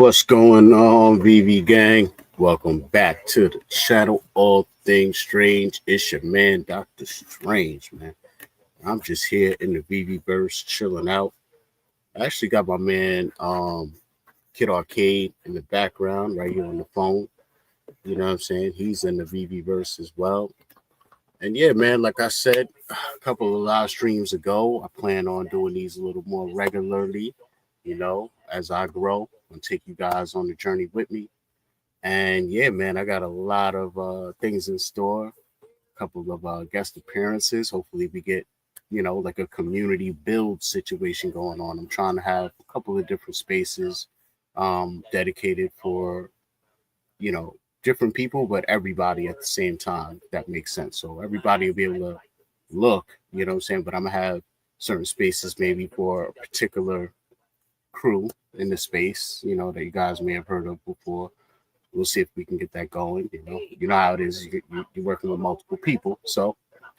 What's going on, VV gang? Welcome back to the channel. All things strange. It's your man, Dr. Strange, man. I'm just here in the VeVeVerse chilling out. I actually got my man, Kid Arcade in the background right here on the phone. You know what I'm saying? He's in the VeVeVerse as well. And yeah, man, like I said a couple of live streams ago, I plan on doing these a little more regularly, as I grow and take you guys on the journey with me. And yeah, man, I got a lot of things in store, a couple of guest appearances. Hopefully, we get, like a community build situation going on. I'm trying to have a couple of different spaces dedicated for, you know, different people, but everybody at the same time. If that makes sense. So everybody will be able to look, you know what I'm saying? But I'm going to have certain spaces maybe for a particular crew in the space, that you guys may have heard of before. We'll see if we can get that going. You know how it is. You're working with multiple people, so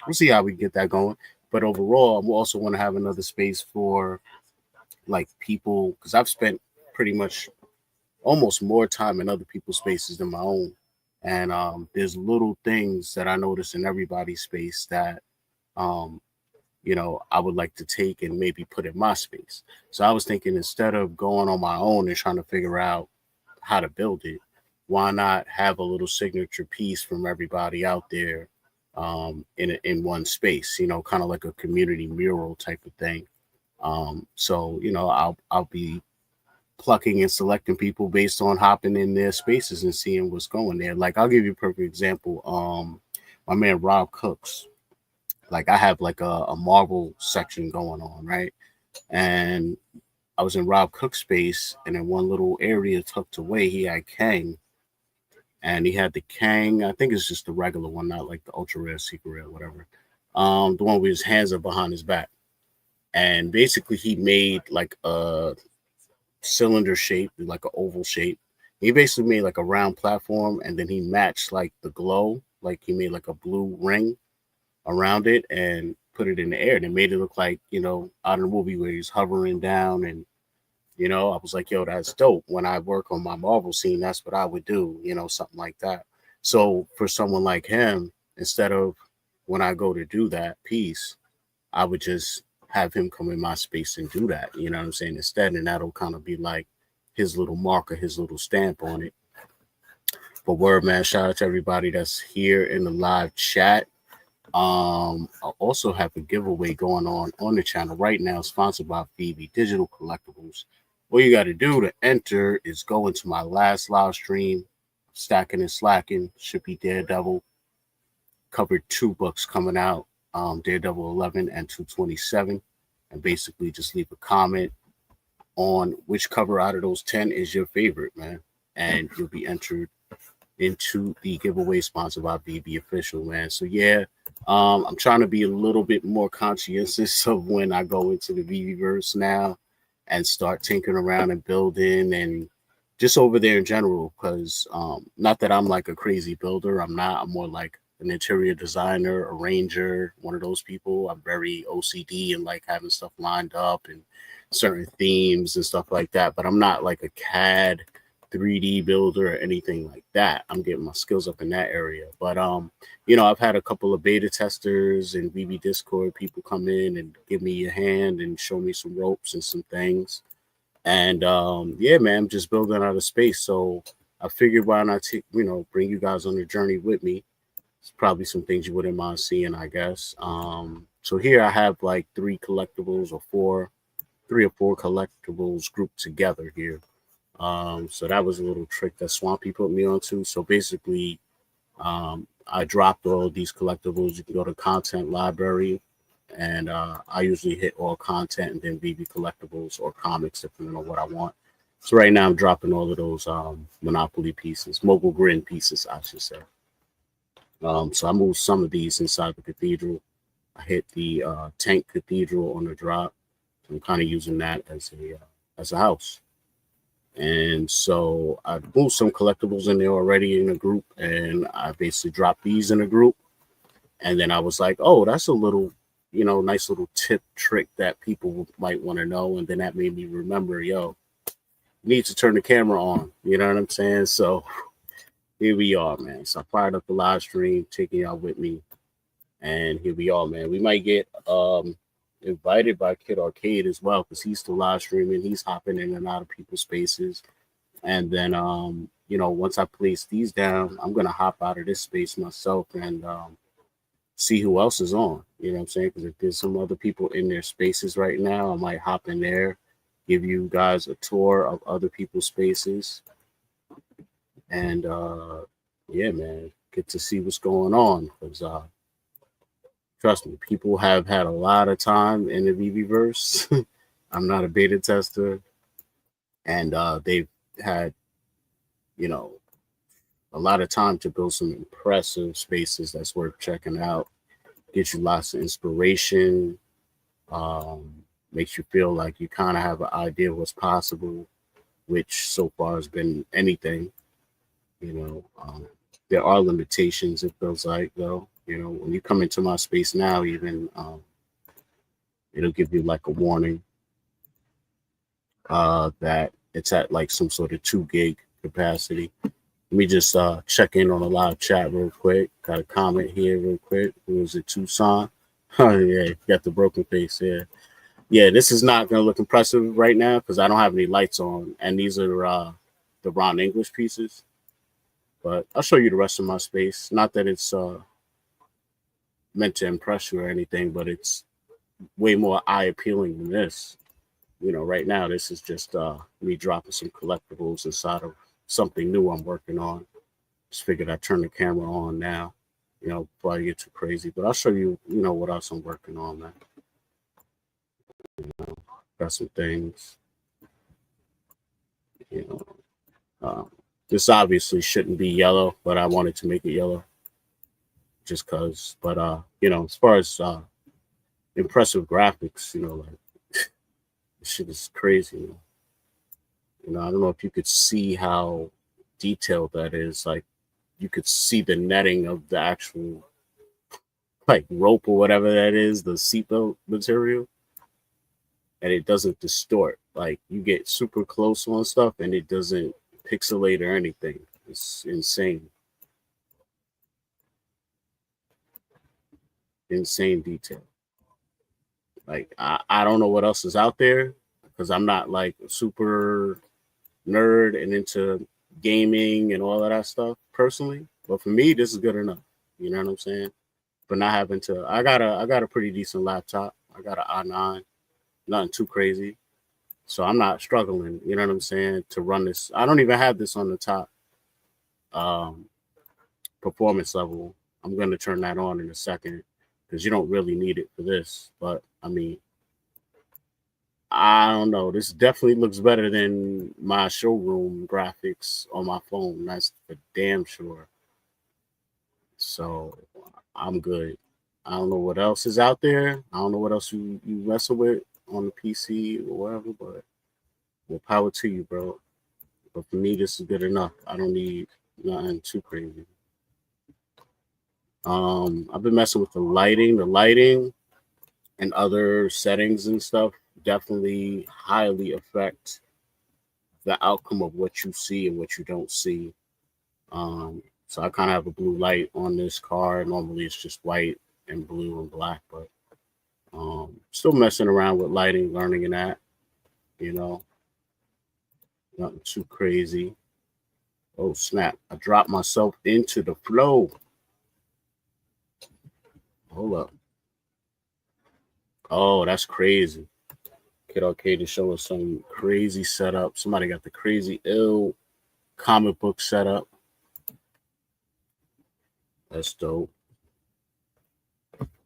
we'll see how we can get that going. But overall, I also want to have another space for like people because I've spent pretty much almost more time in other people's spaces than my own. And there's little things that I notice in everybody's space that um, I would like to take and maybe put in my space. So I was thinking instead of going on my own and trying to figure out how to build it, why not have a little signature piece from everybody out there in one space, kind of like a community mural type of thing. So I'll be plucking and selecting people based on hopping in their spaces and seeing what's going there. Like I'll give you a perfect example. My man Rob Cooks, like I have like a Marvel section going on, right? And I was in Rob Cook's space, and in one little area tucked away, he had Kang, and he had the Kang. I think it's just the regular one, not like the ultra rare, secret rare, whatever. The one where his hands are behind his back, and basically he made like a cylinder shape, like an oval shape. He basically made like a round platform, and then he matched like the glow, like he made like a blue ring around it and put it in the air, and it made it look like out in the movie where he's hovering down. And I was like, yo, that's dope. When I work on my Marvel scene, that's what I would do, something like that. So for someone like him, instead of when I go to do that piece, I would just have him come in my space and do that, you know what I'm saying, instead. And that'll kind of be like his little marker, his little stamp on it. But word, man, shout out to everybody that's here in the live chat. I also have a giveaway going on the channel right now, sponsored by Phoebe Digital Collectibles. All you got to do to enter is go into my last live stream, Stacking and Slacking, should be Daredevil. Covered 2 books coming out, Daredevil 11 and 227, and basically just leave a comment on which cover out of those 10 is your favorite, man, and you'll be entered into the giveaway sponsored by BB Official, man. So yeah, I'm trying to be a little bit more conscientious of when I go into the VeVeVerse now and start tinkering around and building and just over there in general. Because not that I'm like a crazy builder, I'm not. I'm more like an interior designer, arranger, one of those people. I'm very OCD and like having stuff lined up and certain themes and stuff like that. But I'm not like a CAD 3D builder or anything like that. I'm getting my skills up in that area. But I've had a couple of beta testers and VB Discord people come in and give me a hand and show me some ropes and some things. And yeah, man, I'm just building out of space. So I figured why not bring you guys on the journey with me. It's probably some things you wouldn't mind seeing, I guess. So here I have like three or four collectibles grouped together here. So that was a little trick that Swampy put me onto. So basically, I dropped all of these collectibles. You can go to content library, and I usually hit all content and then VB collectibles or comics, depending on what I want. So right now I'm dropping all of those Monopoly pieces, Mogul Grin pieces, I should say. So I moved some of these inside the cathedral. I hit the Tank Cathedral on the drop. So I'm kind of using that as a house. And so I moved some collectibles in there already in a group, and I basically dropped these in a group. And then I was like, oh, that's a little, nice little tip trick that people might want to know. And then that made me remember, yo, need to turn the camera on. You know what I'm saying? So here we are, man. So I fired up the live stream, taking y'all with me, and here we are, man. We might get invited by Kid Arcade as well because he's still live streaming. He's hopping in and out of people's spaces, and then once I place these down, I'm gonna hop out of this space myself and see who else is on. You know what I'm saying? Because if there's some other people in their spaces right now, I might hop in there, give you guys a tour of other people's spaces, and yeah, man, get to see what's going on. Because trust me, people have had a lot of time in the VeVeVerse. I'm not a beta tester, and they've had, you know, a lot of time to build some impressive spaces that's worth checking out. Gives you lots of inspiration. Makes you feel like you kind of have an idea of what's possible, which so far has been anything. You know, there are limitations. It feels like though. You know, when you come into my space now, even it'll give you like a warning that it's at like some sort of 2 gig capacity. Let me just check in on a live chat real quick. Got a comment here real quick. Who is it? Tucson. Oh yeah, got the broken face here. Yeah, this is not gonna look impressive right now because I don't have any lights on, and these are the Ron English pieces. But I'll show you the rest of my space. Not that it's meant to impress you or anything, but it's way more eye appealing than this. You know, right now this is just me dropping some collectibles inside of something new I'm working on. Just figured I'd turn the camera on now, you know, before I get too crazy. But I'll show you, you know, what else I'm working on, man. Got some things, you know. This obviously shouldn't be yellow, but I wanted to make it yellow just cause. But you know, as far as impressive graphics, you know, like this shit is crazy. You know, I don't know if you could see how detailed that is. Like you could see the netting of the actual like rope or whatever that is, the seatbelt material, and it doesn't distort. Like you get super close on stuff and it doesn't pixelate or anything. It's insane. Insane detail. Like I don't know what else is out there because I'm not like a super nerd and into gaming and all of that stuff personally. But for me, this is good enough. You know what I'm saying? But not having to I got a pretty decent laptop. I got an i9, nothing too crazy. So I'm not struggling, you know what I'm saying, to run this. I don't even have this on the top um, performance level. I'm going to turn that on in a second because you don't really need it for this. But I mean, I don't know. This definitely looks better than my showroom graphics on my phone. That's for damn sure. So I'm good. I don't know what else is out there. I don't know what else you wrestle with on the PC or whatever, but well, power to you, bro. But for me, this is good enough. I don't need nothing too crazy. I've been messing with the lighting. The lighting and other settings and stuff definitely highly affect the outcome of what you see and what you don't see. So I kind of have a blue light on this car. Normally it's just white and blue and black, but still messing around with lighting, learning in that, you know, nothing too crazy. Oh snap! I dropped myself into the flow. Hold up. Oh, that's crazy. Kid Arcade is showing some crazy setup. Somebody got the crazy ill comic book setup. That's dope.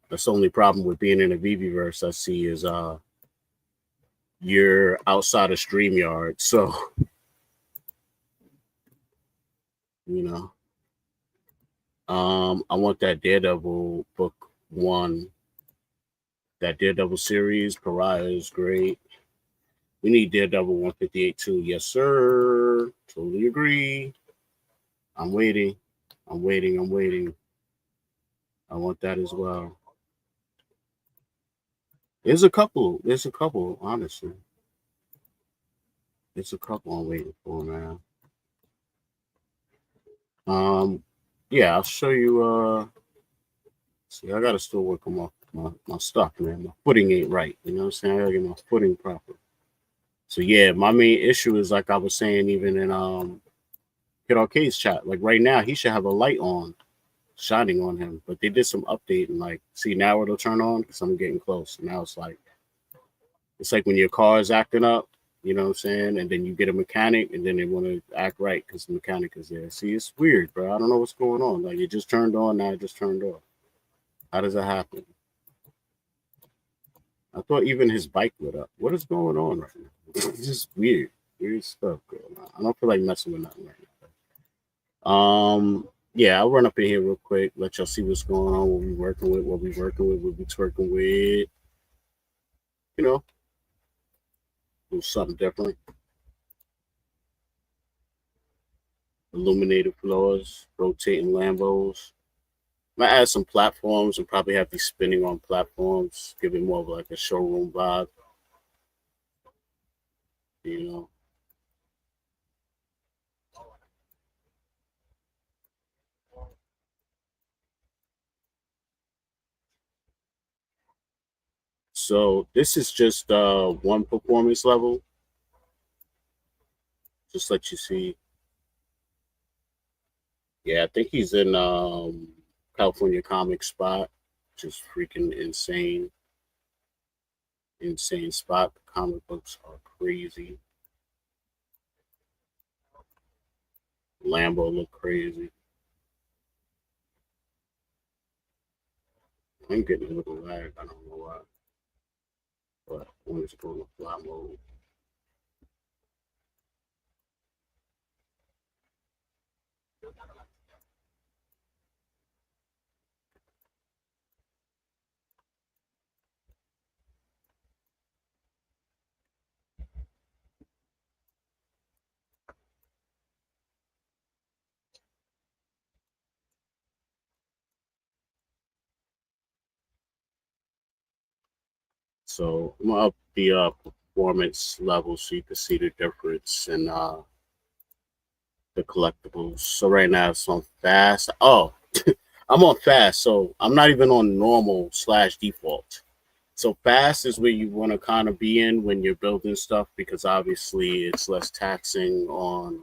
That's the only problem with being in a VeVeVerse I see is you're outside of StreamYard. So, you know. I want that Daredevil book one. That Daredevil series, Pariah is great. We need Daredevil 158 too. Yes, sir. Totally agree. I'm waiting. I'm waiting. I'm waiting. I want that as well. There's a couple. Honestly. There's a couple I'm waiting for, man. Um, yeah, I'll show you. See, I gotta still work on my stuff, man. My footing ain't right. You know what I'm saying? I gotta get my footing proper. So yeah, my main issue is like I was saying, even in Kid Arcade's chat. Like right now, he should have a light on, shining on him. But they did some update and like, see now it'll turn on because I'm getting close. And now it's like when your car is acting up, you know what I'm saying? And then you get a mechanic and then they want to act right because the mechanic is there. See, it's weird, bro. I don't know what's going on. Like it just turned on, now it just turned off. How does that happen? I thought even his bike lit up. What is going on right now? It's just weird. Weird stuff going on. I don't feel like messing with nothing right now. Yeah, I'll run up in here real quick, let y'all see what's going on, what we working with, what we working with, what we twerking with. You know, do something different. Illuminated floors, rotating Lambos. Might add some platforms and probably have these spinning on platforms, give it more of like a showroom vibe. You know. So this is just one performance level. Just let you see. Yeah, I think he's in California comic spot. Just freaking insane. Insane spot. The comic books are crazy. Lambo look crazy. I'm getting a little lag. I don't know why. But I wanted to go to fly mode. So I'm gonna up the performance level so you can see the difference in the collectibles. So right now it's on fast. Oh, I'm on fast, so I'm not even on normal slash default. So fast is where you want to kind of be in when you're building stuff because obviously it's less taxing on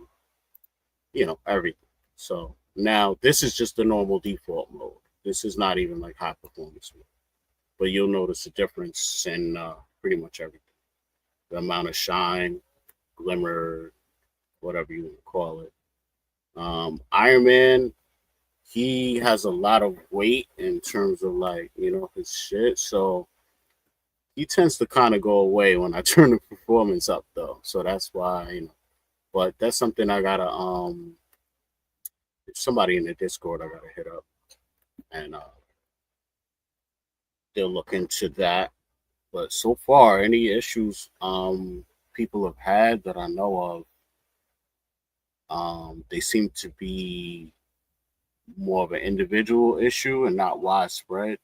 everything. So now this is just the normal default mode. This is not even like high performance mode, but you'll notice a difference in pretty much everything. The amount of shine, glimmer, whatever you want to call it. Iron Man, he has a lot of weight in terms of like his shit, so he tends to kind of go away when I turn the performance up though. So that's why But that's something I gotta somebody in the Discord I gotta hit up and they'll look into that. But so far, any issues people have had that I know of, they seem to be more of an individual issue and not widespread.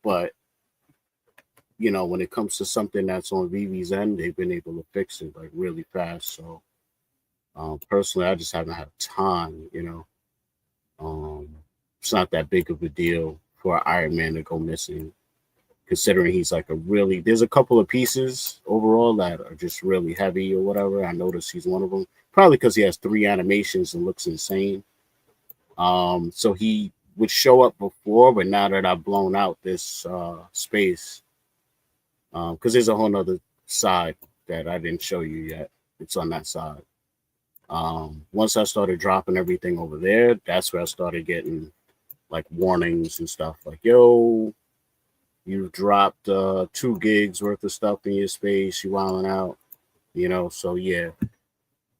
But when it comes to something that's on VV's end, they've been able to fix it like really fast. So personally, I just haven't had time. Um, it's not that big of a deal for Iron Man to go missing, considering he's like a really. There's a couple of pieces overall that are just really heavy or whatever. I noticed he's one of them, probably because he has three animations and looks insane. So he would show up before, but now that I've blown out this space, because there's a whole nother side that I didn't show you yet. It's on that side. Once I started dropping everything over there, that's where I started getting like warnings and stuff like, yo, you've dropped 2 gigs worth of stuff in your space, you wilding out, so yeah,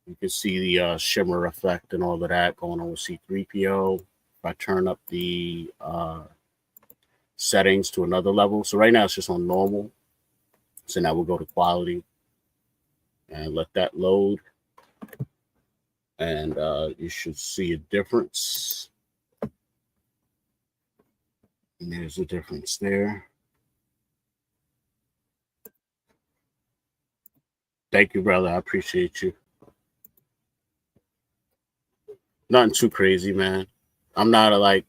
you can see the shimmer effect and all of that going on with C3PO. If I turn up the settings to another level, so right now it's just on normal, so now we'll go to quality and let that load, and you should see a difference. And there's a difference there. Thank you, brother. I appreciate you. Nothing too crazy, man. I'm not a like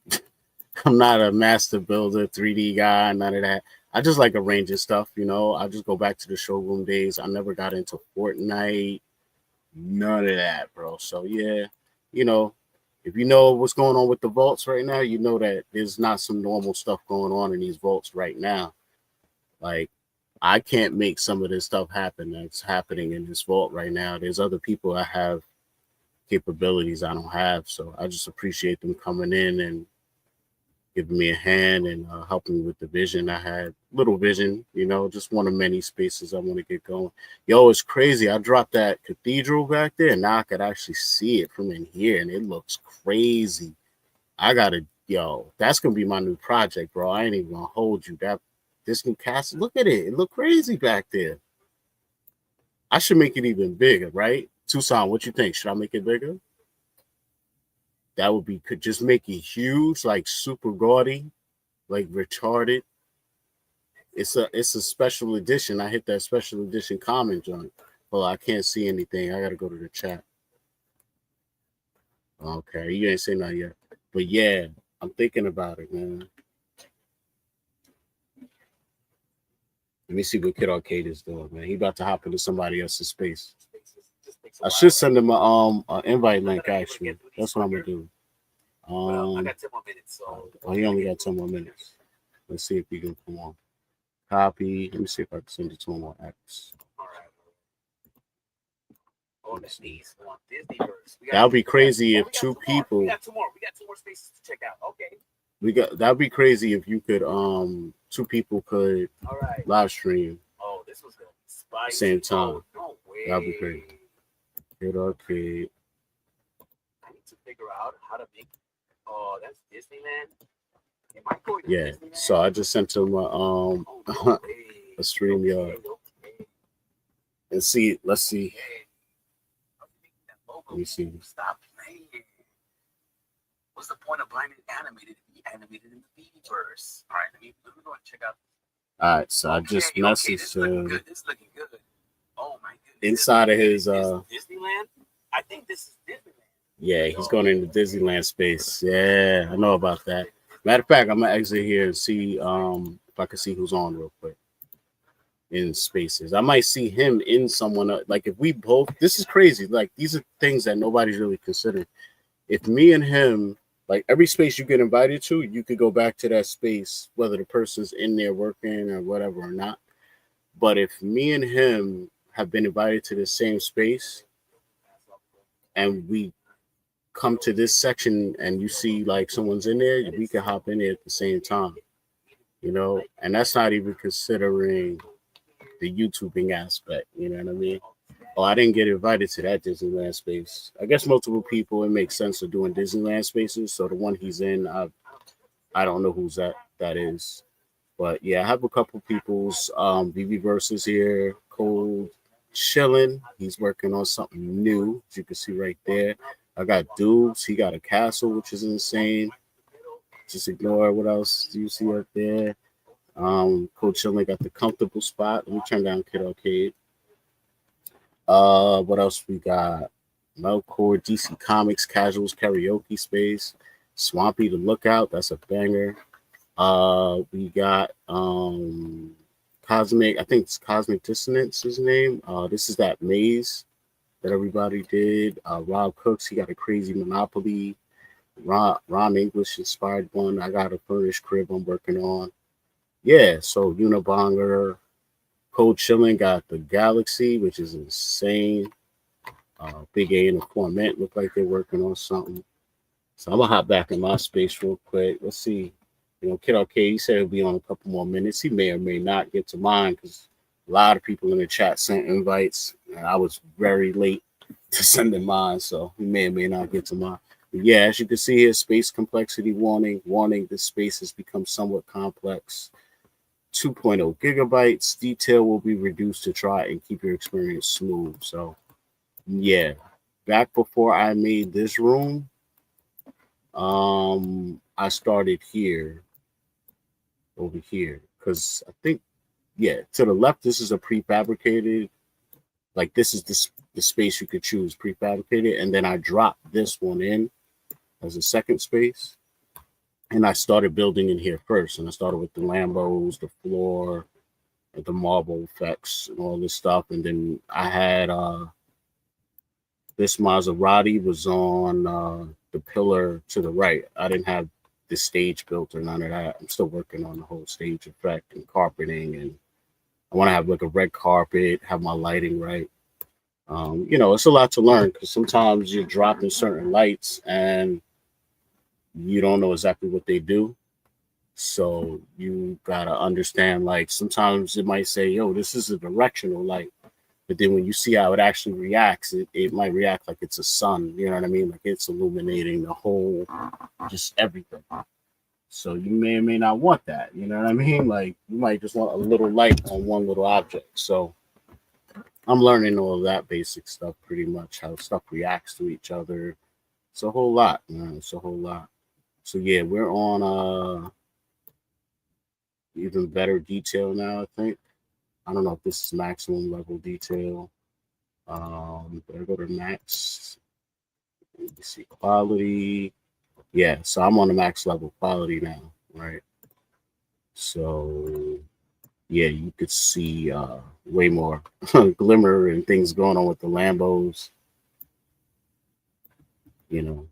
I'm not a master builder, 3D guy, none of that. I just like arranging stuff, you know. I just go back to the showroom days. I never got into Fortnite, none of that, bro. So yeah, you know, if you know what's going on with the vaults right now, you know that there's not some normal stuff going on in these vaults right now. Like I can't make some of this stuff happen that's happening in this vault right now. There's other people that have capabilities I don't have, so I just appreciate them coming in and giving me a hand and helping me with the vision. I had little vision, you know, just one of many spaces I want to get going. Yo, it's crazy. I dropped that cathedral back there, and now I could actually see it from in here, and it looks crazy. I gotta, yo, that's gonna be my new project, bro. I ain't even gonna hold you. That this new castle, look at it. It look crazy back there. I should make it even bigger, right? Tucson, what you think? Should I make it bigger? That would be could just make it huge, like super gaudy, like retarded. It's a special edition. I hit that special edition comment joint. Well, I can't see anything. I gotta go to the chat. Okay, you ain't say nothing yet. But yeah, I'm thinking about it, man. Let me see what Kid Arcade is doing, man. He about to hop into somebody else's space. I should send him a invite link actually. That's what I'm gonna do. Oh, he only got 10 more minutes. Let's see if he can come on. Copy. Let me see if I can send it to him on X. That would be crazy if two people. We got two more. We got two more spaces to check out. Okay. That'd be crazy if you could two people could live stream. Oh, this was good. Same time. No way. That'd be great. Good arcade. I need to figure out how to make. Oh, that's Disneyland. Yeah. So I just sent him a stream yard. And see. Let's see. Let me see. Stop playing. What's the point of buying it animated if you animated in the VeVeVerse? All right, let me go and check out. All right, so I just messaged him. This is looking good. Oh my goodness. Inside of his Disneyland. I think this is Disneyland. Yeah, he's going into Disneyland space. Yeah, I know about that. Matter of fact, I'm gonna exit here and see if I can see who's on real quick in spaces. I might see him in someone else. Like if we both, this is crazy. Like these are things that nobody's really considering. If me and him, like every space you get invited to, you could go back to that space, whether the person's in there working or whatever or not. But if me and him have been invited to the same space and we come to this section and you see like someone's in there, we can hop in there at the same time, you know, and that's not even considering the YouTubing aspect, you know what I mean? Oh, I didn't get invited to that Disneyland space. I guess multiple people, it makes sense of doing Disneyland spaces. So the one he's in, I don't know who's that is. But yeah, I have a couple people's VeVeVerses here. Cold chilling. He's working on something new, as you can see right there. I got Dubes. He got a castle, which is insane. Just ignore what else do you see up there. Cold chilling got the comfortable spot. Let me turn down Kid Arcade. What else we got? Melcore, DC Comics, Casuals, Karaoke Space, Swampy the Lookout, that's a banger. We got Cosmic, I think it's Cosmic Dissonance, his name. This is that maze that everybody did. Rob Cooks, he got a crazy Monopoly. Ron English inspired one. I got a furnished crib I'm working on. Yeah, so Unibonger, Cold Chillin' got the Galaxy, which is insane. Big A and the Format look like they're working on something. So I'm gonna hop back in my space real quick. Let's see. You know, Kid Arcade, he said he'll be on a couple more minutes. He may or may not get to mine because a lot of people in the chat sent invites, and I was very late to sending mine, so he may or may not get to mine. But yeah, as you can see here, space complexity warning. Warning, this space has become somewhat complex. 2.0 gigabytes. Detail will be reduced to try and keep your experience smooth. So yeah, back before I made this room, I started here, over here, because I think, yeah, to the left, this is a prefabricated Like this is the space you could choose prefabricated, and then I dropped this one in as a second space, and I started building in here first. And I started with the Lambos, the floor, the marble effects, and all this stuff. And then I had this Maserati was on the pillar to the right. I didn't have the stage built or none of that. I'm still working on the whole stage effect and carpeting, and I want to have like a red carpet, have my lighting right. It's a lot to learn because sometimes you're dropping certain lights and you don't know exactly what they do. So you gotta understand, like sometimes it might say, yo, this is a directional light. But then when you see how it actually reacts, it might react like it's a sun. You know what I mean? Like it's illuminating the whole, just everything. So you may or may not want that. You know what I mean? Like you might just want a little light on one little object. So I'm learning all of that basic stuff pretty much, how stuff reacts to each other. It's a whole lot, man. It's a whole lot. So yeah, we're on even better detail now, I think. I don't know if this is maximum level detail. But I go to max. Let me see quality. Yeah, so I'm on the max level quality now, right? So yeah, you could see way more glimmer and things going on with the Lambos. You know,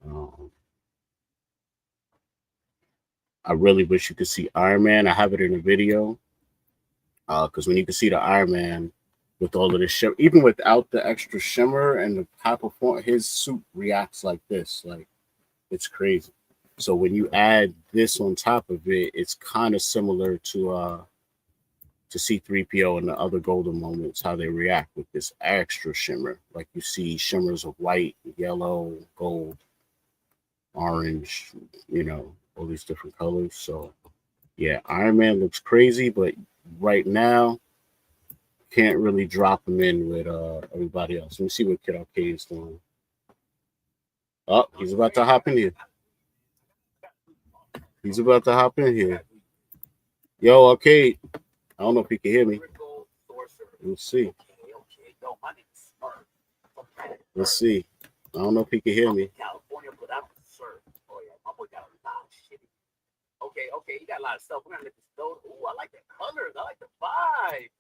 um, I really wish you could see Iron Man. I have it in a video because when you can see the Iron Man with all of the shimmer, even without the extra shimmer and the high performance, his suit reacts like this. Like it's crazy. So when you add this on top of it, it's kind of similar to C3PO and the other golden moments, how they react with this extra shimmer. Like you see shimmers of white, yellow, gold, orange, all these different colors. So yeah, Iron Man looks crazy, but right now can't really drop him in with everybody else. Let me see what Kid Arcade is doing. Oh, he's about to hop in here. He's about to hop in here. Yo, Arcade. I don't know if he can hear me. Let's see. Let's see. I don't know if he can hear me. Okay, you got a lot of stuff. We're gonna let this go. Ooh, I like the colors. I like the vibe.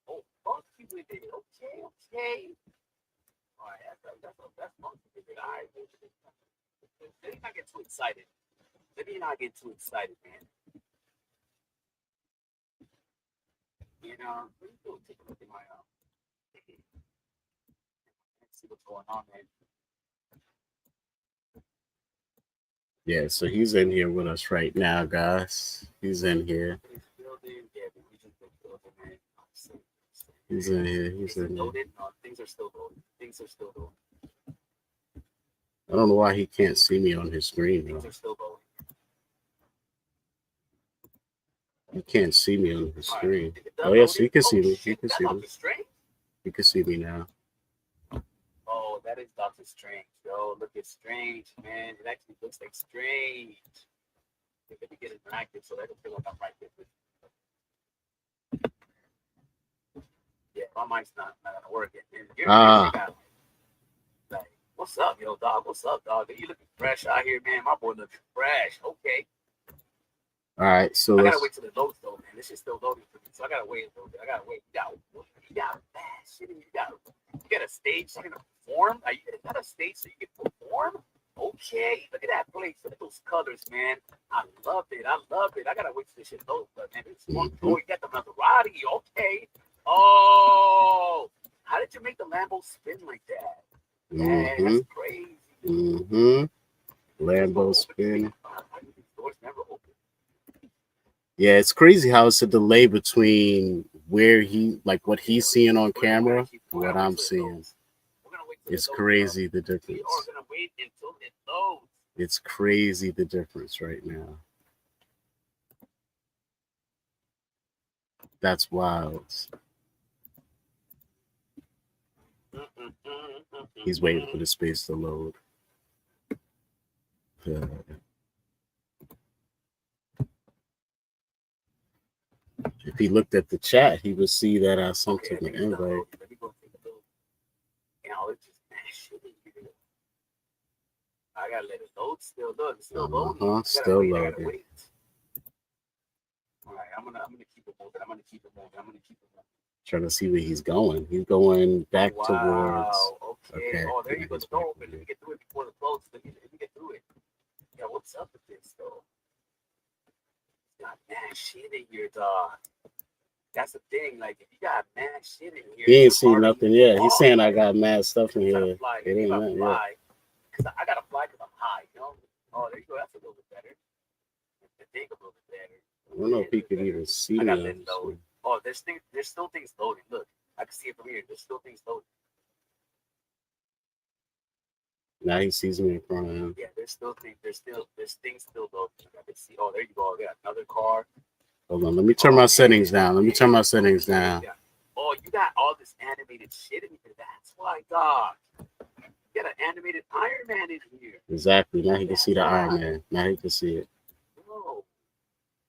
Oh, funky with it. Okay. All right, that's funky with it. All right. Let me not get too excited. Man. Let me go take a look at my see what's going on, man. Yeah, so he's in here with us right now, guys. He's in here. He's in here. He's in here. Things are still loading. I don't know why he can't see me on his screen. Things are still loading. He can't see me on his screen. Oh yes, he can see me. He can see me. He can see me now. Oh, that is Doctor Strange. Yo, look at Strange, man. It actually looks like Strange. Let me get interactive so that I can feel like I'm right there with you. Yeah, my mic's not gonna work. Like, what's up, yo, dog? What's up, dog? You looking fresh out here, man. My boy looking fresh. Okay. All right, so I gotta wait till it loads though, man. This is still loading for me, so I gotta wait a little bit. You got bad shit. You got a stage so you can perform. You got a stage so you can perform. Okay, look at that place. Look at those colors, man. I love it. I gotta wait till this shit loads, but man, it's one. Oh, you got the Maserati. Okay. Oh, how did you make the Lambo spin like that? Man, that's crazy. Lambo spin. Yeah, it's crazy how it's a delay between where what he's seeing on camera and what I'm seeing. It's crazy the difference. It's crazy the difference right now. That's wild. He's waiting for the space to load. If he looked at the chat, he would see that I sent him an invite. Let me go take a look. It's just shit in here. I gotta let it load. Still look. It's still loading. Still loading. I gotta wait. All right, I'm gonna keep it moving. I'm gonna keep it moving. Trying to see where he's going. He's going back towards. Okay. Oh, there you go. The door open. Let me get through it before the close. Let me get through it. Yeah, what's up with this though? Got mad shit in here, dog. That's the thing. Like, if you got mad shit in here, he ain't seen nothing yet. He's saying I got mad stuff in here. It ain't nothing yet. Cause I gotta fly because I'm high. You know. Oh, there you go. That's a little bit better. The thing a little bit better. I don't know if he could even see me. Oh, there's still things loading. Look, I can see it from here. There's still things loading. Now he sees me in front of him. Yeah, there's things still loading. I can see. Oh, there you go. Yeah, another car. Hold on, let me turn my settings down. Oh, you got all this animated shit in here. That's why, dog. You got an animated Iron Man in here. Exactly. Now he can see the Iron Man. Now he can see it. Bro,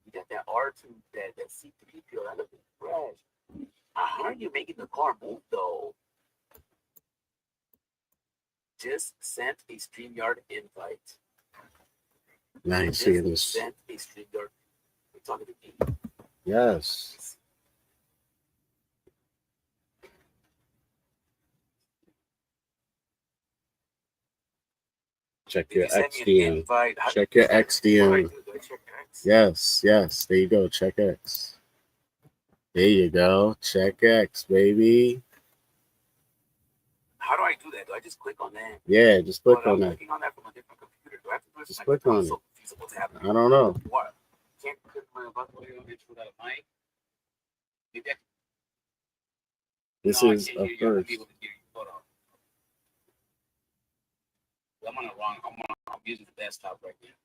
you got that R2, that C3PO. That looking fresh. How are you making the car move, though? Just sent a StreamYard invite. Now he's seeing this. Sent a StreamYard. You're talking to me. Yes. Check your XDM. Check your XDM. Yes. There you go. Check X. There you go. Check X, baby. How do I do that? Do I just click on that? Yeah, just click on that. I'm clicking on that from a different computer. Do I have to do just click on it. I don't know. What? Can't click my button without a mic. Maybe this is a first. Hold on. I'm using the desktop right now.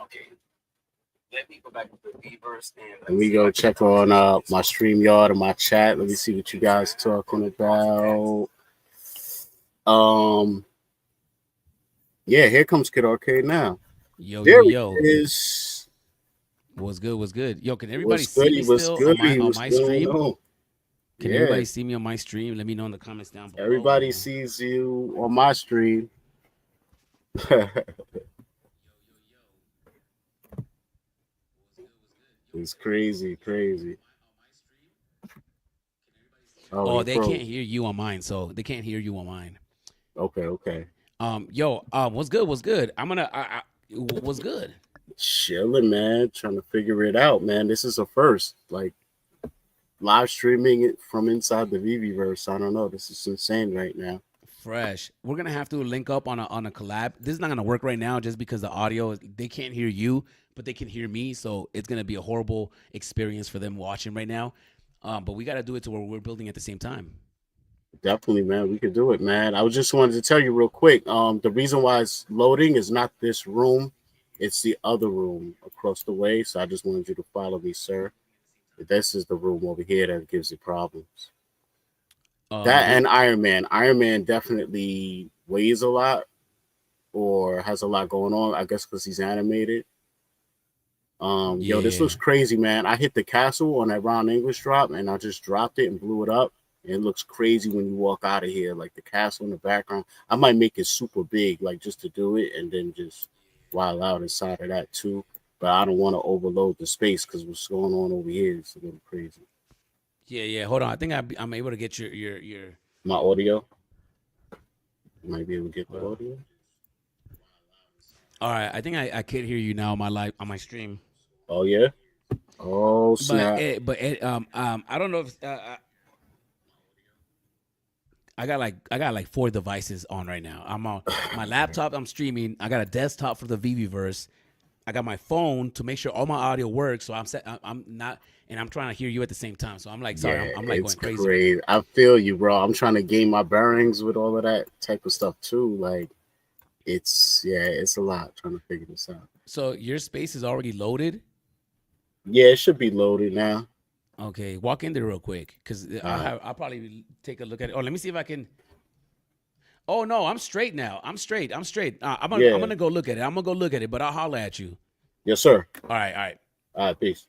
Okay. Let me go back to the VeVeVerse and let me go check on my StreamYard and my chat. Let me see what you guys talking about. Yeah, here comes Kid Arcade now. Yo. Is what's good? Yo, can everybody see me still on my stream? Can everybody see me on my stream? Let me know in the comments down below. Everybody sees you on my stream. It's crazy. Oh, they can't hear you on mine, so they can't hear you on mine. Okay. What's good? I'm gonna. What's good? Chilling, man. Trying to figure it out, man. This is a first, like live streaming it from inside the VeVeVerse. I don't know. This is insane right now. Fresh. We're gonna have to link up on a collab. This is not gonna work right now just because the audio. They can't hear you, but they can hear me. So it's gonna be a horrible experience for them watching right now. But we gotta do it to where we're building at the same time. Definitely, man. We could do it, man. I just wanted to tell you real quick. The reason why it's loading is not this room. It's the other room across the way. So I just wanted you to follow me, sir. This is the room over here that gives you problems. That and Iron Man. Iron Man definitely weighs a lot or has a lot going on. I guess because he's animated. Yo, this looks crazy, man. I hit the castle on that round English drop and I just dropped it and blew it up. It looks crazy when you walk out of here, like the castle in the background. I might make it super big, like just to do it, and then just wild out inside of that too. But I don't want to overload the space because what's going on over here is a little crazy. Yeah. Hold on. I think I'm able to get your my audio. You might be able to get the audio. All right. I think I can hear you now on my stream. Oh yeah. Oh snap. I don't know if. I got like 4 devices on right now. I'm on my laptop. I'm streaming. I got a desktop for the VeVeVerse. I got my phone to make sure all my audio works. So I'm not, and I'm trying to hear you at the same time. So I'm like, sorry, I'm like going crazy. Great. I feel you, bro. I'm trying to gain my bearings with all of that type of stuff too. Like, it's a lot trying to figure this out. So your space is already loaded? Yeah, it should be loaded now. Okay, walk in there real quick because I'll probably take a look at it. Oh, let me see if I can. Oh no, I'm straight now. I'm straight. I'm gonna go look at it. But I'll holler at you. Yes, sir. All right. All right, peace.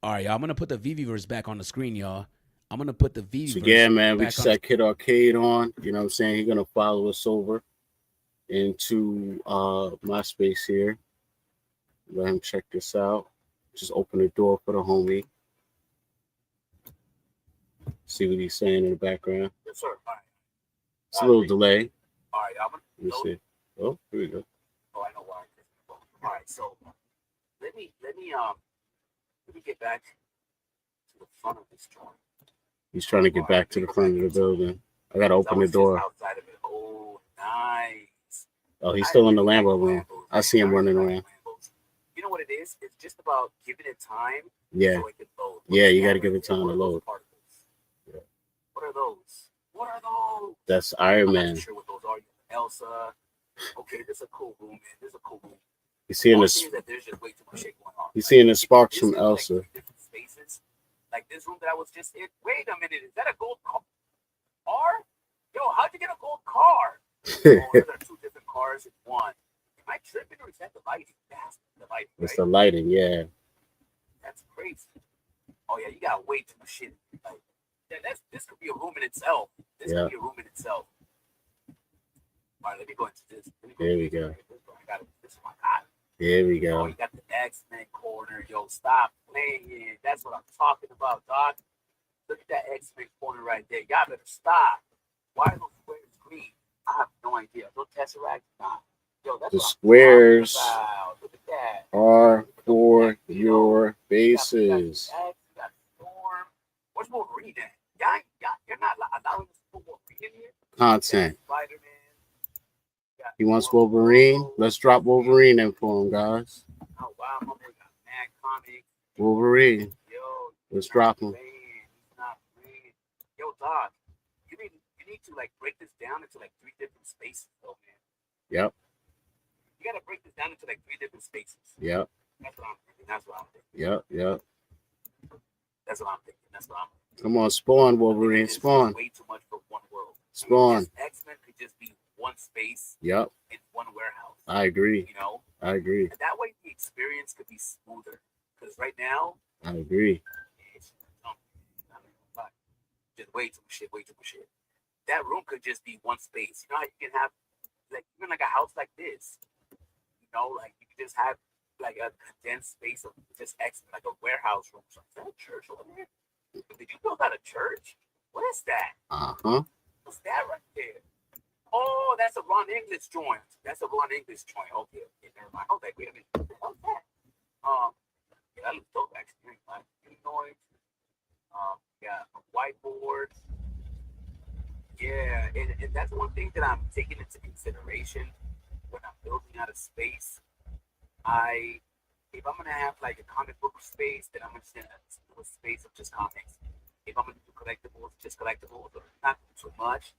All right, y'all. I'm gonna put the VeVeVerse back on the screen, y'all. I'm gonna put the VeVeVerse. So yeah, man, we back just on. had Kid Arcade on. You know what I'm saying? He's gonna follow us over into my space here. Let him check this out. Just open the door for the homie. See what he's saying in the background. Yes, sir. All right. It's a little delay. All right. I'm gonna. Let me see. Oh, here we go. Oh, I know why. All right. So let me get back to the front of this joint. He's trying to get back to the front of the building. I gotta open the door. Outside of it. Oh, nice. Oh, he's still in the Lambo room. I see him running around. You know what it is? It's just about giving it time. Yeah. So it can load. Yeah, you got to give it time to load. Yeah. What are those? What are those? That's Iron I'm Man. not sure what those are. Elsa. Okay, this is a cool room, man. This is a cool room. He's seeing One this. thing is that there's just way too much shit going on. He's seeing the sparks This from is Elsa. Like different spaces. Like this room that I was just in. Wait a minute, is that a gold car? Yo, how'd you get a gold car? Oh, those are two different cars in one. Am I tripping or is that the lighting? That's the lighting. Right? It's the lighting, yeah. That's crazy. Oh yeah, you got way too much shit. Like, this could be a room in itself. This could be a room in itself. All right, let me go into this. There we go. This one, God. There we Oh, go. you got the X-Men corner. Yo, stop playing it. That's what I'm talking about, dog. Look at that X-Men corner right there. Y'all better stop. Why are those squares green? I have no idea. Those Tesseract? Nah. Yo, that's The what squares I'm talking about. Look at that. are for your bases. You got Storm. Where's Wolverine at? You're not allowing us to put Wolverine in here? Content. Spider-Man. He wants Wolverine. Let's drop Wolverine in for him, guys. Oh, wow. My boy got Mad Comics. Wolverine. Yo, let's drop him. He's not playing. Yo, dog, you need to like break this down into like 3 different spaces, though, man. Yep. You gotta break this down into like 3 different spaces. Yep. That's what I'm thinking. That's what I'm thinking. Yep. That's what I'm thinking. That's what I'm thinking. Come on, spawn, Wolverine. Spawn. Way too much for one world. Spawn. X-Men could just be one space. Yep. In one warehouse. I agree. You know? I agree. And that way the experience could be smoother. Because right now, I agree. It's just way too much shit. That room could just be one space. You know how you can have like even like a house like this. You know, like you could just have like a condensed space of just like a warehouse room. So is that a church over there? Did you build out a church? What is that? What's that right there? Oh, that's a Ron English joint. That's a Ron English joint. Okay, never mind. I was like, wait a minute. What the hell is that? Yeah, that looks dope actually. Like noise. Yeah, a whiteboard. Yeah, and that's one thing that I'm taking into consideration when I'm building out a space. If I'm gonna have like a comic book space, then I'm just gonna do a space of just comics. If I'm gonna do collectibles, just collectibles, or not too much.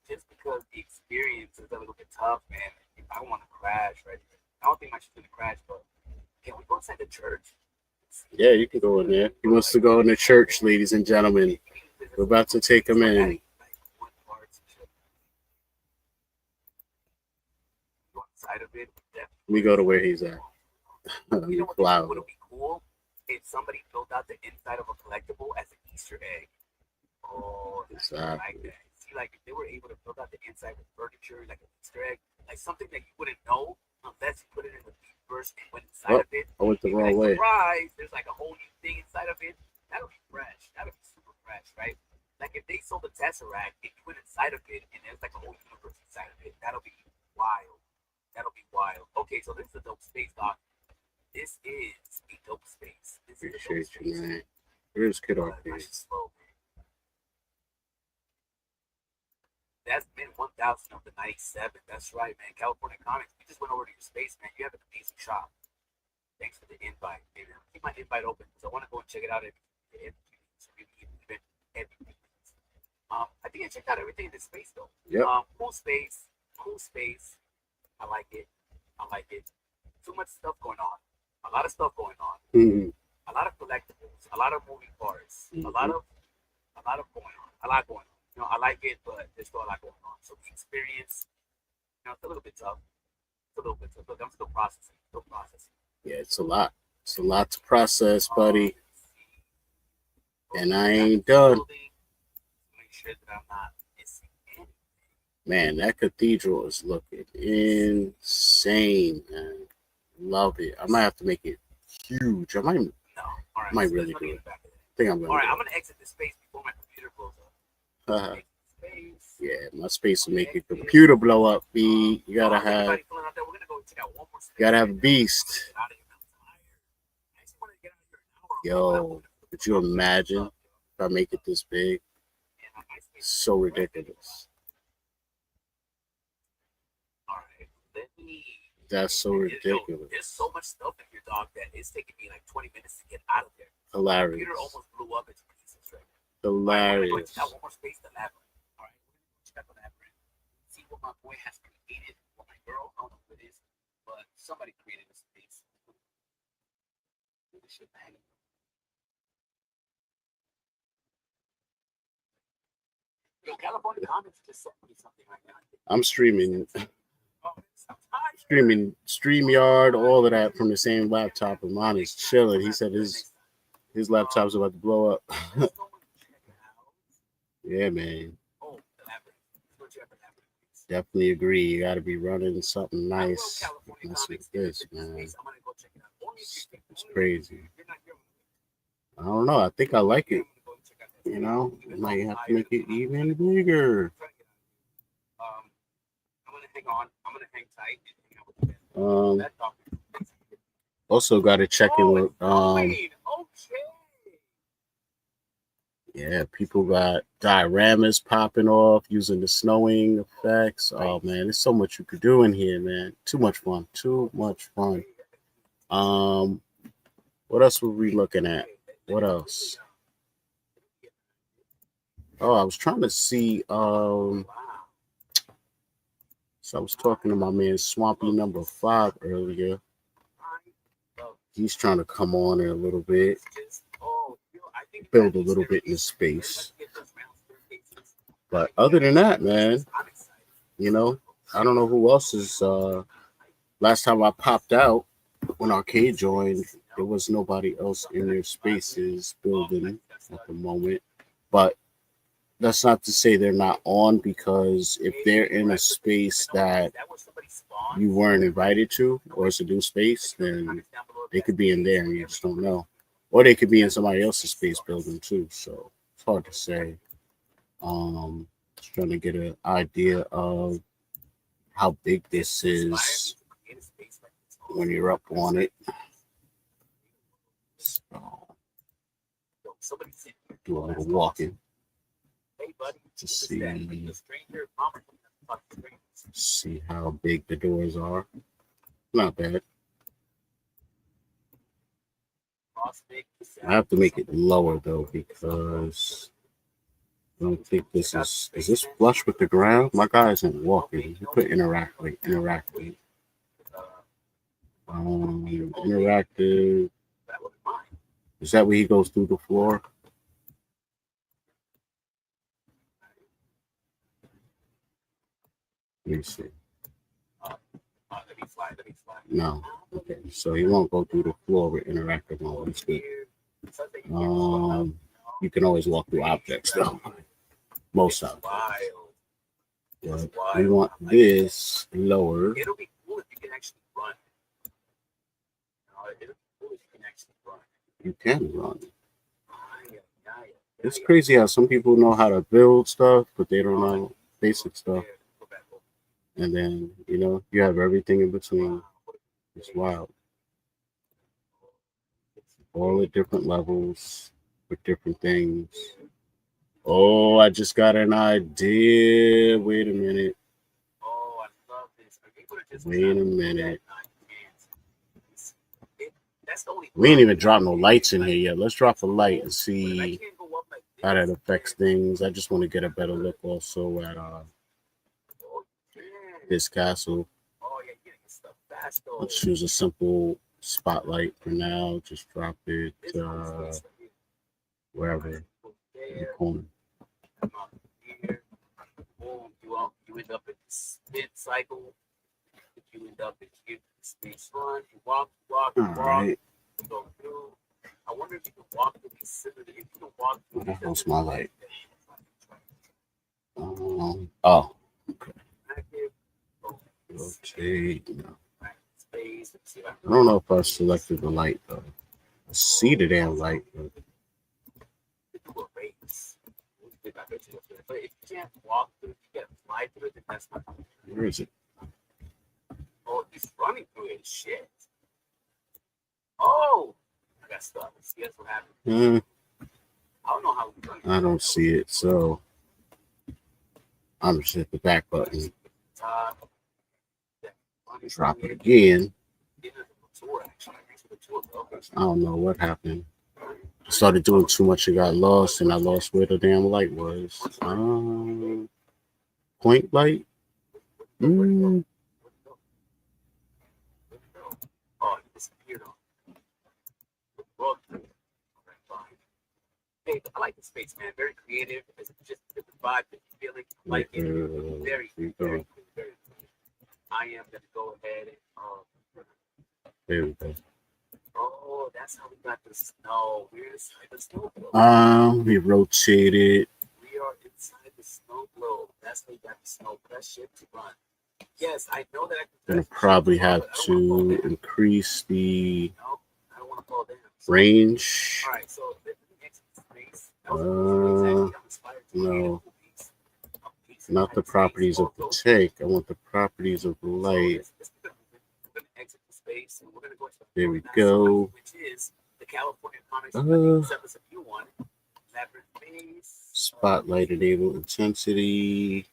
Just because the experience is a little bit tough, man. I don't want to crash, right? I don't think my shit's gonna crash, but can we go inside the church? Yeah, you can go in there. He wants to go in the church, ladies and gentlemen. We're about to take him in. We go to where he's at. You know what would be cool? If somebody built out the inside of a collectible as an Easter egg. Oh, exactly. I like that. See, like if they were able to build out the inside with furniture, like an Easter egg, like something that you wouldn't know unless you put it in the VeVeVerse and went inside of it. I went the wrong way. Surprise! There's like a whole new thing inside of it. That'll be fresh. That'll be super fresh, right? Like if they sold the Tesseract and you went inside of it and there's like a whole universe inside of it, that'll be wild. That'll be wild. Okay, so this is a dope space, Doc. This is a dope space. This is a dope space. Man. Here's Kid Arcade. That's been 1,000 of the 97. That's right, man. California Comics. We just went over to your space, man. You have an amazing shop. Thanks for the invite, baby. I'll keep my invite open because I want to go and check it out every I think I checked out everything in this space though. Yep. Cool space. I like it. Too much stuff going on. A lot of stuff going on. Mm-hmm. A lot of collectibles. A lot of moving parts. Mm-hmm. A lot going on. A lot going on. You know, I like it, but there's still a lot going on. So the experience, you know, it's a little bit tough. Look, I'm still processing. Yeah, it's a lot. It's a lot to process, buddy. And I ain't done. Make sure that I'm not missing anything. Man, that cathedral is looking insane, man. Love it. I might have to make it huge. I might No. All right. might So really there's do money in it. the back of that. I think I'm All right. I'm gonna gonna exit this space before my computer blows up. do it. Exit space. Yeah, my space will make your computer blow up, B. You gotta have Everybody feeling out there. We're gonna go check out one more space. you gotta have a right now. beast. Get out of here. I'm tired. I just wanted to get out of here an hour ago. Yo, could you imagine if I make it this big? And my space is So ridiculous. all right. Let me. That's so ridiculous. There's so much stuff in here, dog, that it's taking me like 20 minutes to get out of there. The Hilarious. computer almost blew up into pieces right now. All right, we're going to Hilarious. check out one more space, the labyrinth. All right, we're going to check out the labyrinth. See what my boy has created, or my girl, I don't know who it is, but somebody created a space. This shit banging. Yo, California Comics just sent me something right now. I'm streaming Oh, I'm tired. streaming StreamYard, all of that from the same laptop, and mine is chilling. He said his laptop's about to blow up. Let's go and check it out. Yeah, man. Oh, the labyrinth. Let's go check the labyrinth. Definitely agree. You gotta be running something I love nice. California Let's see Comics. this, It's man. space. I'm gonna go check it out. Only if you It's crazy. You're not here. I don't know. I think I like I'm it. gonna go check out that You space. know, Even might though have I'm to make tired, it even bigger. I'm trying to get out of here. I'm gonna hang on. I'm gonna hang tight and hang out with you. That dog. Also got to check in with it's going. Okay. yeah, people got dioramas popping off using the snowing effects. Oh man, there's so much you could do in here, man. Too much fun. Too much fun. What else were we looking at? What else? Oh, I was trying to see. So I was talking to my man Swampy number 5 earlier. He's trying to come on in a little bit, build a little bit in the space. But other than that, man, you know, I don't know who else is. Last time I popped out when Arcade joined, there was nobody else in their spaces building at the moment. But that's not to say they're not on, because if they're in a space that you weren't invited to, or it's a new space, then they could be in there and you just don't know. Or they could be in somebody else's space building too. So it's hard to say. Just trying to get an idea of how big this is when you're up on it. So do a little walking to see how big the doors are. Not bad. I have to make it lower though, because I don't think this is this flush with the ground? My guy isn't walking. He put interactive. Interactive. Is that where he goes through the floor? Let me see. No. Okay. So he won't go through the floor with interactive on. That's good. You can always walk through objects though. Most of them. But we want this lower. It'll be cool if you can actually run. It'll be cool if you can actually run. You can run. It's crazy how some people know how to build stuff, but they don't know basic stuff. And then, you know, you have everything in between. It's wild. All at different levels with different things. Oh, I just got an idea. Wait a minute. Oh, I love this. Wait a minute. We ain't even dropped no lights in here yet. Let's drop a light and see how that affects things. I just want to get a better look also at this castle. Let's choose a simple spotlight for now. Just drop it wherever in the corner. You end up in the spin cycle. You end up in the space run. You walk. All right. You go through. I wonder if you can walk through these similar. If you can walk through What it, the hell's my light? Oh, rotate. No. I don't know if I selected the light though. I see the damn light. But But if you can't walk through it, you can't fly through it, then that's not. where is it? Oh, he's running through it. Shit. Oh, I got stuck. See, that's what happened. I don't know how we done it. I don't see it, so I'm just hit the back button. Drop it again. I don't know what happened. I started doing too much and got lost, and I lost where the damn light was. Point light? Oh, he disappeared on. Hey, I like the space, man. Very creative. It's just the vibe, the feeling. Like it. Very, very, very. I am gonna go ahead and There we go. oh, that's how we got the snow. We're inside the snow globe. We rotated. We are inside the snow globe. That's how we got the snow. That shit to run. Yes, I know that I can. Gonna probably have to increase the No, I don't want to fall down. range. All right, so the next space. No, not the properties of the tank. I want the properties of the light. There we go. Spotlight enable intensity.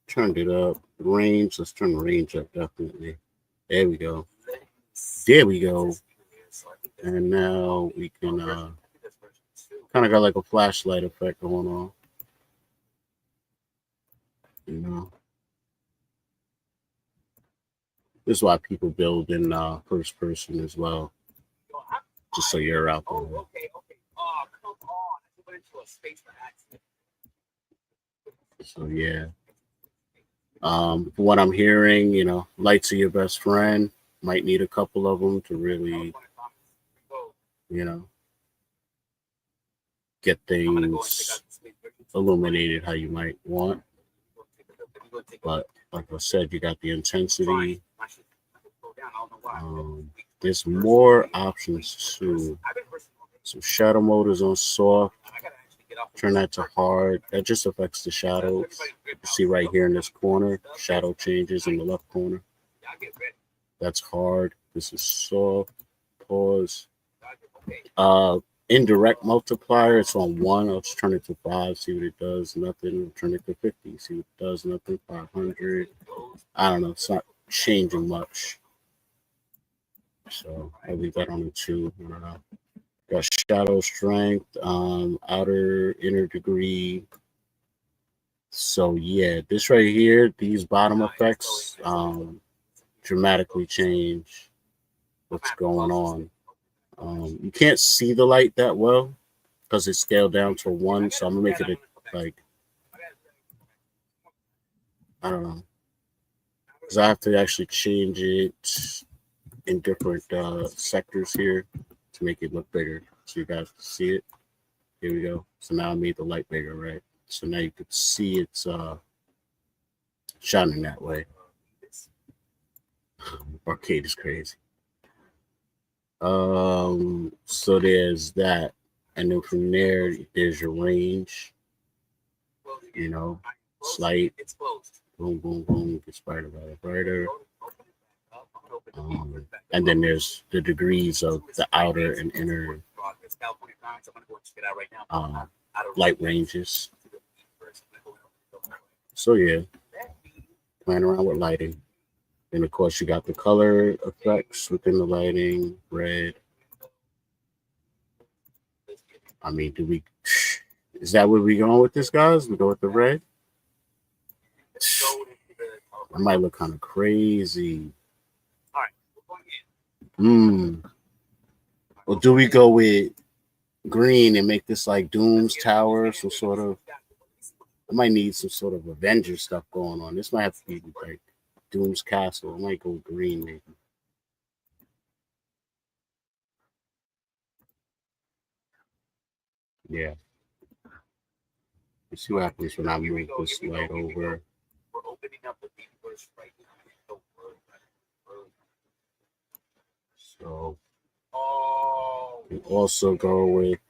Turned it up. Range. Let's turn the range up definitely. There we go. There we go. And now we can kind of got like a flashlight effect going on. You know. This is why people build in first person as well. Just so you're out there. Oh, okay. Oh, come on. I went into a space by accident. So yeah. From what I'm hearing, you know, lights are your best friend. Might need a couple of them to really, you know, get things illuminated how you might want. But like I said, you got the intensity. There's more options too. So shadow mode is on soft. Turn that to hard. That just affects the shadows. You see right here in this corner, shadow changes in the left corner. That's hard. This is soft. Pause. Indirect multiplier, it's on 1. I'll just turn it to 5, see what it does. Nothing. I'll turn it to 50, see what it does. Nothing. 500. I don't know. It's not changing much. So I'll leave that on a 2. I don't know. Got shadow strength, outer inner degree. So yeah, this right here, these bottom effects dramatically change what's going on. You can't see the light that well because it's scaled down to 1. So I'm gonna make it like, I don't know, because I have to actually change it in different sectors here to make it look bigger, so you guys can see it. Here we go. So now I made the light bigger, right? So now you can see it's shining that way. Arcade is crazy. So there's that, and then from there, there's your range. You know, slight. Boom, boom, boom. Gets brighter, brighter. And then there's the degrees of the outer and inner light ranges. So yeah, playing around with lighting. And of course, you got the color effects within the lighting, red. I mean, is that where we going with this, guys? We go with the red? It might look kind of crazy. Or do we go with green and make this like Doom's Tower, some sort of, I might need some sort of Avenger stuff going on. This might have to be like Doom's Castle. I might go green maybe. Yeah. You see what happens when I Here we move go. this Here we light go. Here we go. over. We're opening up the VeVeVerse right now. Don't worry about it. So Oh, you also go with,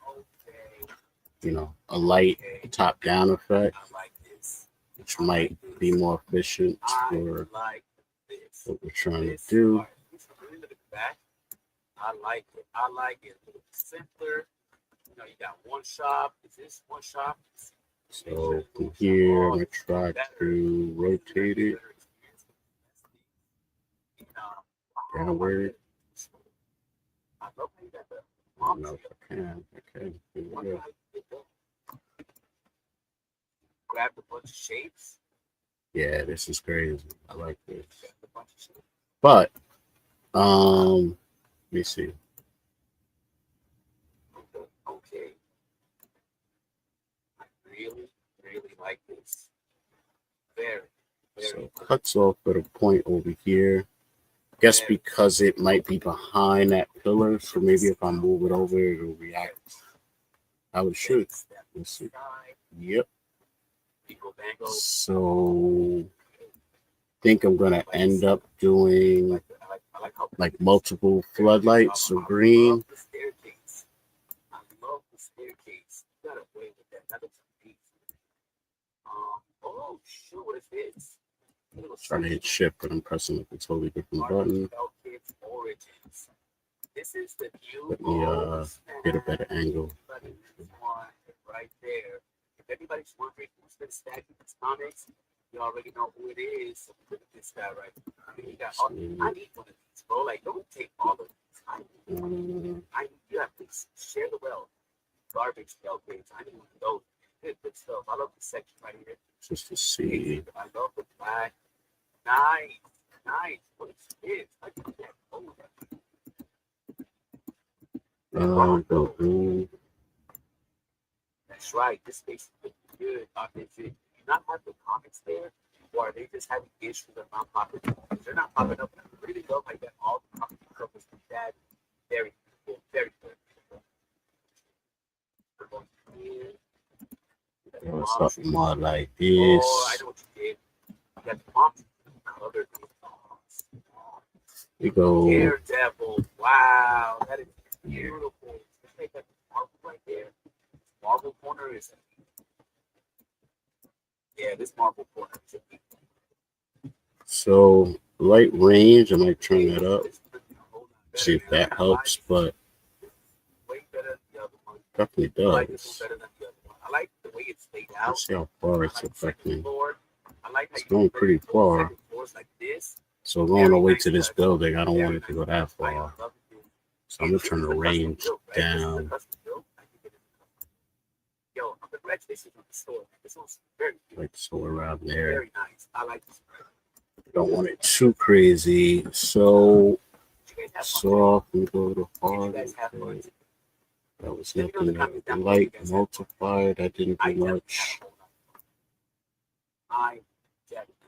okay. a light Okay. top-down effect, I like this. which might be more efficient for I like this. what we're trying to This do. part. This is really look at the back. I like it. I like it. A little simpler. You know, you got one shop. Is this one shop? So from here, I'm gonna try to rotate it downward. I love how you got the I don't know if I can. Okay, here we go. grab a bunch of shapes. Yeah, this is crazy. I like this. Grab a bunch of shapes. But let me see. Okay. I really, really like this. Very, very. So it cuts off at a point over here. Guess because it might be behind that pillar, so maybe if I move it over, it'll react how it should. Let's see. Yep. So I think I'm gonna end up doing like multiple floodlights of green. I love the staircase. You got away with that. That looks amazing. Oh shoot, what is this? Trying to hit shift, but I'm pressing like a totally different button. This is the new. Let me get a better angle. Right there. If anybody's wondering who's been stacking these comics, you already know who it is. Look at this guy right here. I mean, I need one of these, bro. Like, don't take all of these. You have to share the wealth. Garbage tailgates. I need one of those. Good stuff. I love the section right here. Just to see. I love the black. Nice. What is this? I can't hold that. That's right. This space is looking good. Do you not have the comics there? Or are they just having issues of not popping up? They're not popping up. I really love how you got all the comic covers like that. Very cool. Very good. Something more like this. Oh, I know what you did. You got the bombs colored. We go. Daredevil. Wow, that is beautiful. Let's take that marble right there. Marble corner is. Yeah, this marble corner is. So light range, I might turn that up. See if that helps, but definitely does. I like the way it's laid out. Let's see how far it's affecting. It's going pretty far. So going all the way to this building, I don't want it to go that far. So I'm gonna turn the range down. Like so around there. Very nice. I like this. Don't want it too crazy. So soft and go to hard. Okay. That was nothing. That light multiplied. I didn't do much.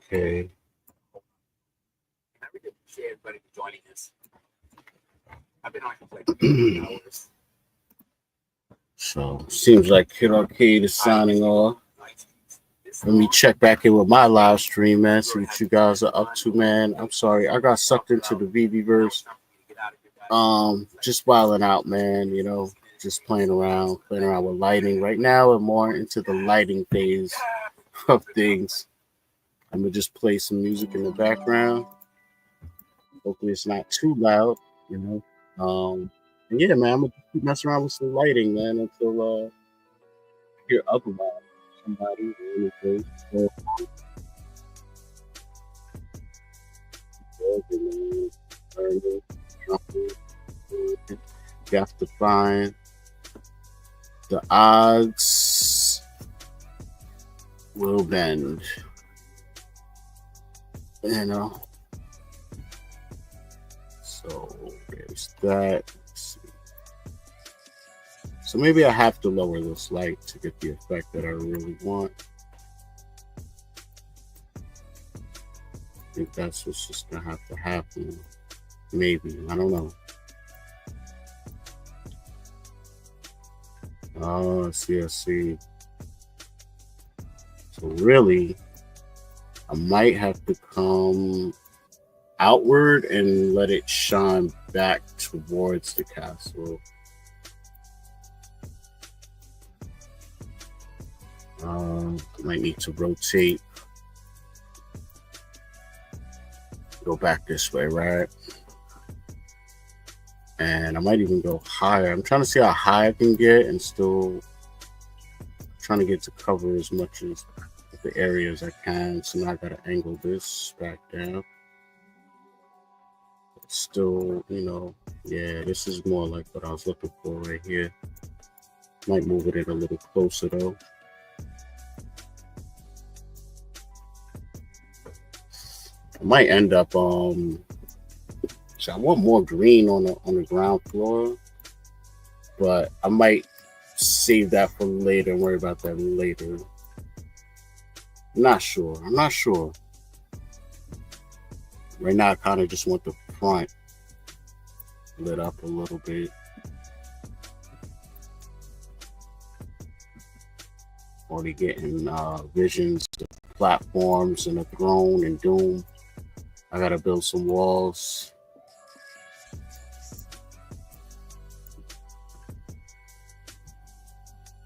Okay. Everybody for joining us. I've been on for like 3 hours. So seems like Kid Arcade is signing off. Let me check back in with my live stream, man. See what you guys are up to, man. I'm sorry, I got sucked into the VeVeVerse. Just wilding out, man. Just playing around with lighting. Right now, I'm more into the lighting phase of things. I'm gonna just play some music in the background. Hopefully, it's not too loud, And yeah, man, I'm gonna keep messing around with some lighting, man, until I hear otherwise. Somebody or anything. So, you have to find the odds will bend. So there's that. Let's see. So maybe I have to lower this light to get the effect that I really want. I think that's what's just gonna have to happen. Maybe, I don't know. Oh, I see, I see. So really, I might have to come outward and let it shine back towards the castle. Might need to rotate, go back this way, right? And I might even go higher. I'm trying to see how high I can get and still trying to get to cover as much as the area as I can. So now I gotta angle this back down. Still, yeah, this is more like what I was looking for right here. Might move it in a little closer though. I might end up so I want more green on the ground floor, but I might save that for later and worry about that later. I'm not sure. Right now I kind of just want the front lit up a little bit. Already getting visions of platforms and a throne and Doom. I gotta build some walls.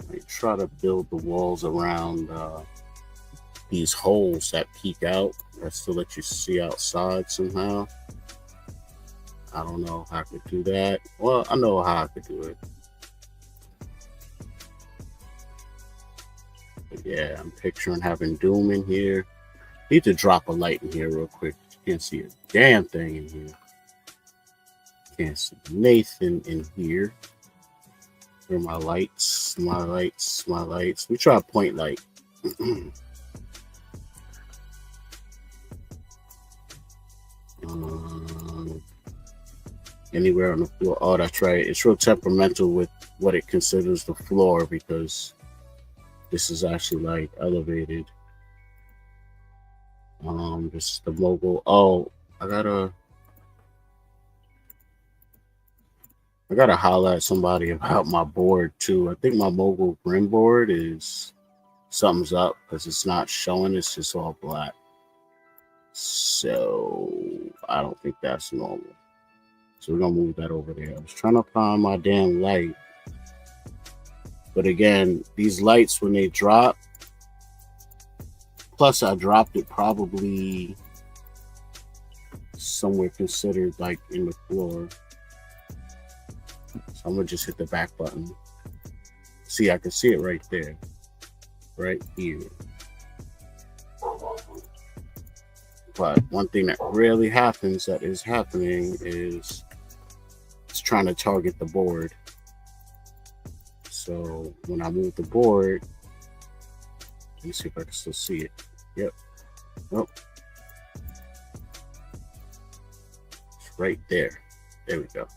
I try to build the walls around these holes that peek out. That's to let you see outside somehow. I don't know how I could do that. Well, I know how I could do it. But yeah, I'm picturing having Doom in here. Need to drop a light in here real quick. You can't see a damn thing in here. Can't see Nathan in here. Where are my lights? My lights. We try a point light. Anywhere on the floor. Oh, that's right. It's real temperamental with what it considers the floor because this is actually like elevated. This is the mogul. Oh, I gotta holler at somebody about my board too. I think my mogul grim board is something's up because it's not showing. It's just all black. So I don't think that's normal. So we're gonna move that over there. I was trying to find my damn light. But again, these lights when they drop, plus I dropped it probably somewhere considered like in the floor. So I'm gonna just hit the back button. See, I can see it right there. Right here. But one thing that rarely happens that is happening is it's trying to target the board. So when I move the board, let me see if I can still see it. Yep. Nope. It's right there. There we go.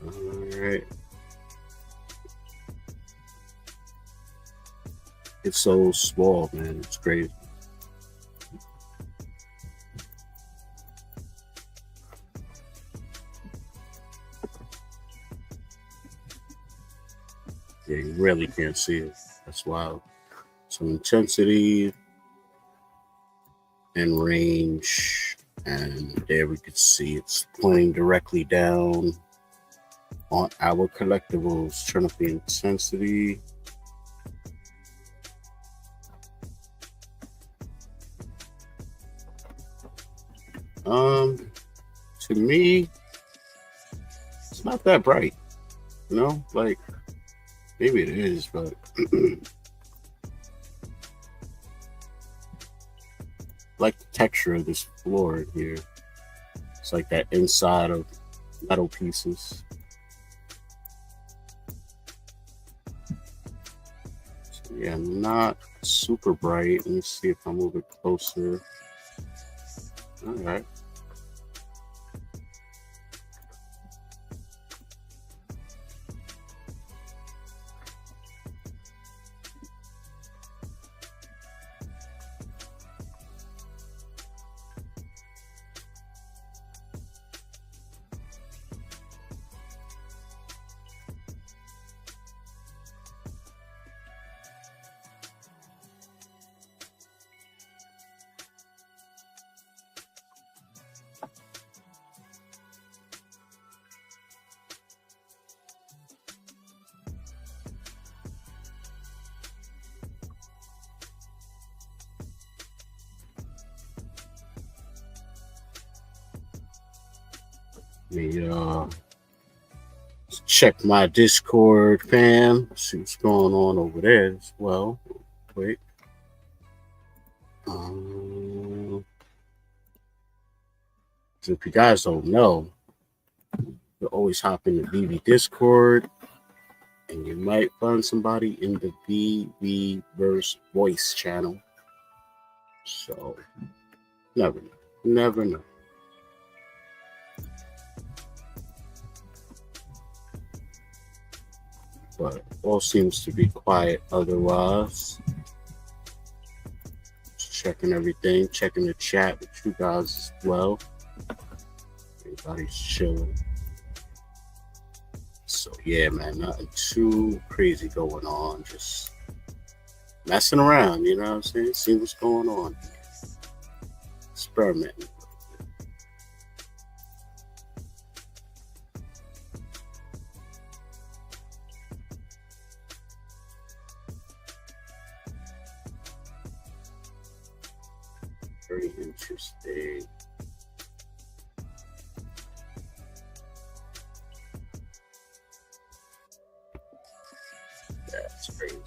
All right. It's so small, man. It's crazy. Yeah, you really can't see it. That's wild. So intensity and range, and there we could see it's pointing directly down on our collectibles. Turn up the intensity. To me, it's not that bright, like maybe it is, but like the texture of this floor in here. It's like that inside of metal pieces. So yeah, not super bright. Let me see if I move it closer. All right. Let me check my Discord, fam. See what's going on over there as well. Wait. So if you guys don't know, you always hop in the VV Discord, and you might find somebody in the VeVeVerse voice channel. So never know. Never know. But all seems to be quiet otherwise. Just checking everything, checking the chat with you guys as well. Everybody's chilling. So yeah, man, nothing too crazy going on. Just messing around, you know what I'm saying? See what's going on. Experimenting. Very interesting. That's crazy.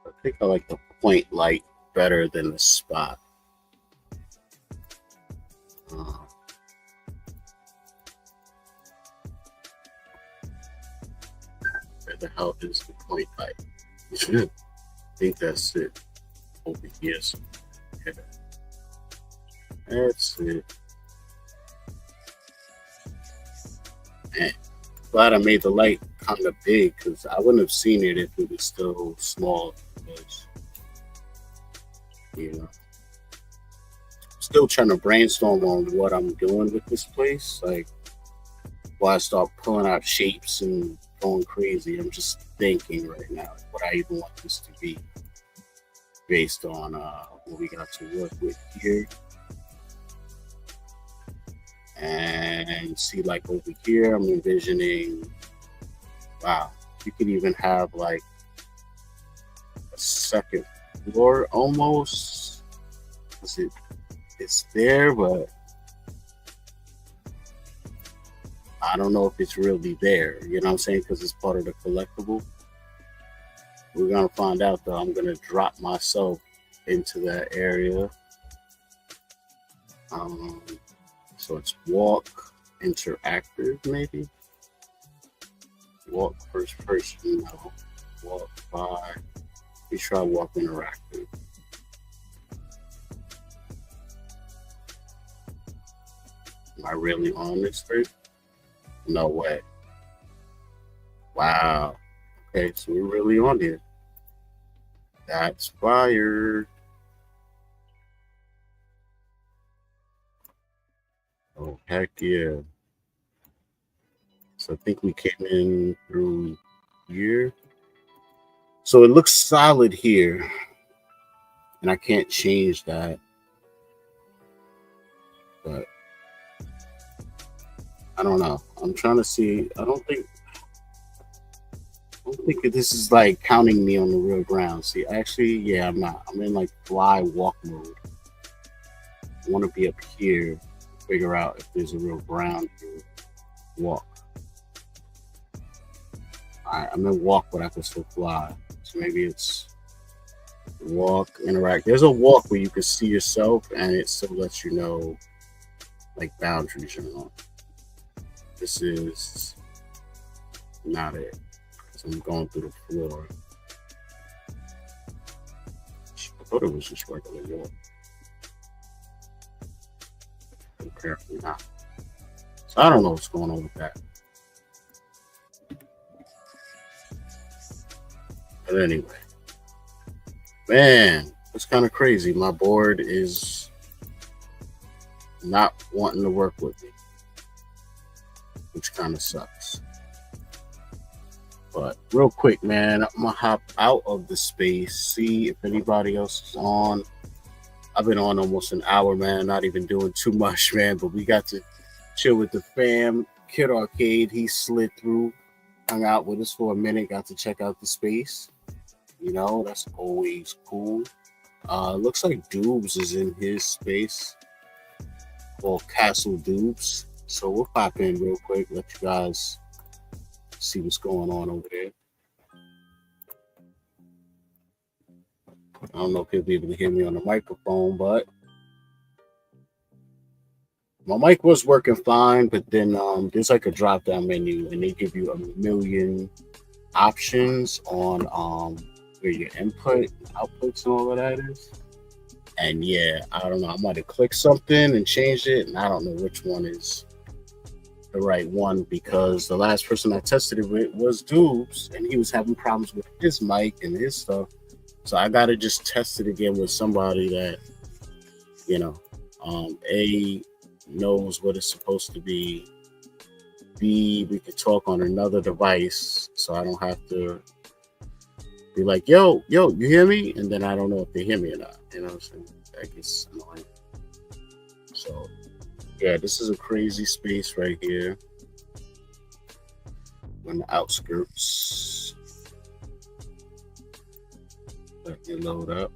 I think I like the point light better than the spot. Where the hell is the point light? I think that's it. Over here. Yeah. That's it. Man, glad I made the light kind of big, because I wouldn't have seen it if it was still small. Because, you know, still trying to brainstorm on what I'm doing with this place. Like, while I start pulling out shapes and going crazy, I'm just thinking right now what I even want this to be based on what we got to work with here. And see, like over here, I'm envisioning, wow, you could even have like a second floor almost. It's there, but I don't know if it's really there. You know what I'm saying? Because it's part of the collectible. We're gonna find out though. I'm gonna drop myself into that area. So it's walk interactive, maybe. Walk first person, no. Walk by. We try walk interactive. Am I really on this thing? No way. Wow. Okay, so we're really on here. That's fire. Oh, heck yeah. So I think we came in through here. So it looks solid here. And I can't change that. But I don't know. I'm trying to see. I don't think this is like counting me on the real ground. See, actually, yeah, I'm not. I'm in like fly walk mode. I want to be up here, figure out if there's a real ground to walk. Alright, I'm in walk, but I can still fly. So maybe it's walk, interact. There's a walk where you can see yourself, and it still lets you know like boundaries you're on. This is not it. So I'm going through the floor. I thought it was just regular walk. Apparently not. So I don't know what's going on with that. But anyway, man, it's kind of crazy. My board is not wanting to work with me, which kind of sucks. But real quick, man, I'm gonna hop out of the space, see if anybody else is on. I've been on almost an hour, man, not even doing too much, man, but we got to chill with the fam. Kid Arcade, he slid through, hung out with us for a minute, got to check out the space. You know, that's always cool. Looks like Dubes is in his space, or Castle Dubes. So we'll pop in real quick, let you guys see what's going on over there. I don't know if you'll be able to hear me on the microphone, but my mic was working fine. But then there's like a drop down menu, and they give you a million options on where your input, outputs, and all of that is. And yeah, I don't know. I might have clicked something and changed it, and I don't know which one is the right one because the last person I tested it with was Dubes, and he was having problems with his mic and his stuff. So I gotta just test it again with somebody that, you know, A, knows what it's supposed to be. B, we could talk on another device, so I don't have to be like, yo, you hear me? And then I don't know if they hear me or not. You know what I'm saying? That gets annoying. So, yeah, this is a crazy space right here. On the outskirts. Let me load up.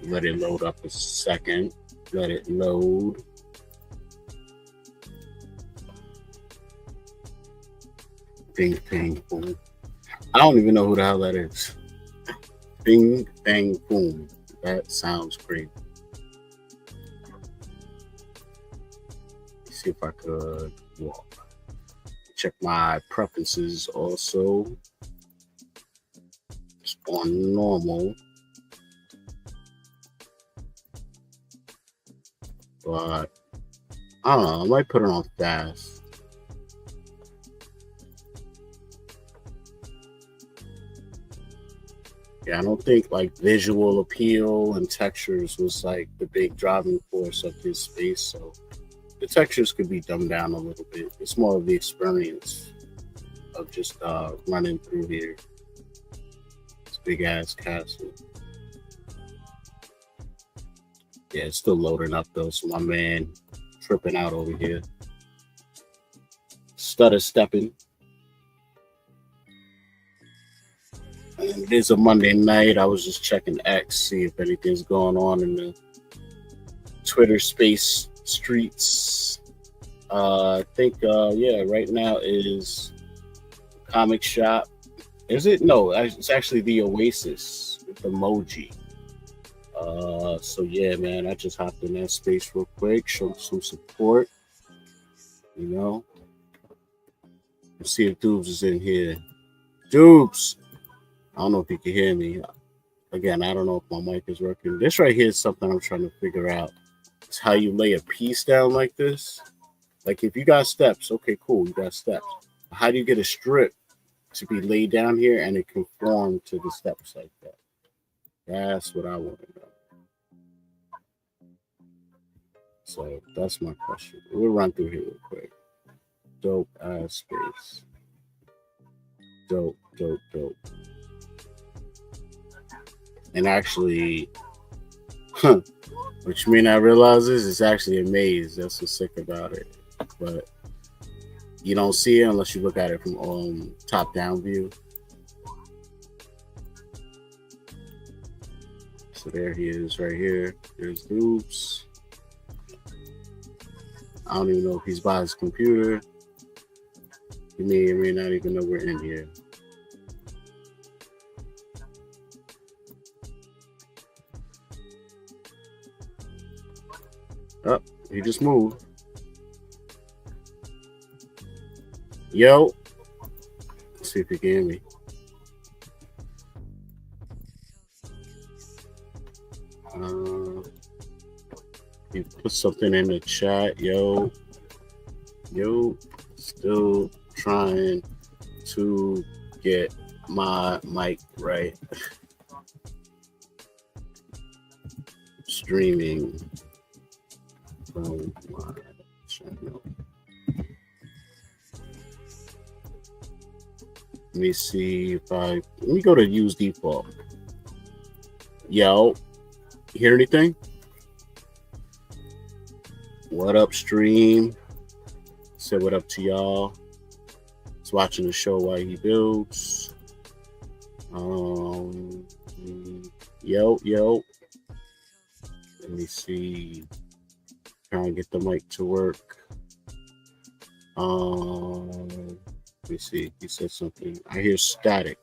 Let it load up a second. Let it load. Bing, bang, boom. I don't even know who the hell that is. Bing, bang, boom. That sounds great. Let's see if I could walk. Check my preferences also. It's on normal. But I don't know. I might put it on fast. Yeah, I don't think like visual appeal and textures was like the big driving force of this space. So the textures could be dumbed down a little bit. It's more of the experience of just running through here. This big ass castle. Yeah, it's still loading up though. So my man tripping out over here. Stutter stepping. And it is a Monday night. I was just checking X, see if anything's going on in the Twitter space streets. I think, yeah, right now is Comic Shop. Is it? No, it's actually the Oasis with emoji. So yeah, man, I just hopped in that space real quick, show some support, you know. Let's see if Dubes is in here. Dubes! I don't know if you can hear me. Again, I don't know if my mic is working. This right here is something I'm trying to figure out. It's how you lay a piece down like this. Like if you got steps, okay, cool, you got steps. How do you get a strip to be laid down here and it conform to the steps like that? That's what I want to know. So that's my question. We'll run through here real quick. Dope ass space. Dope. And actually, which you may not realize is it's actually a maze. That's what's sick about it. But you don't see it unless you look at it from top down view. So there he is right here. There's Dubes. I don't even know if he's by his computer. He may or may not even know we're in here. Oh, he just moved. Yo. Let's see if he can hear me. He put something in the chat. Yo. Yo, still trying to get my mic right. Streaming from my channel. Let me see if let me go to use default. Yo, hear anything? What up, stream? Say what up to y'all. He's watching the show while he builds. Yo. Let me see. Try and get the mic to work. Let me see. He said something. I hear static.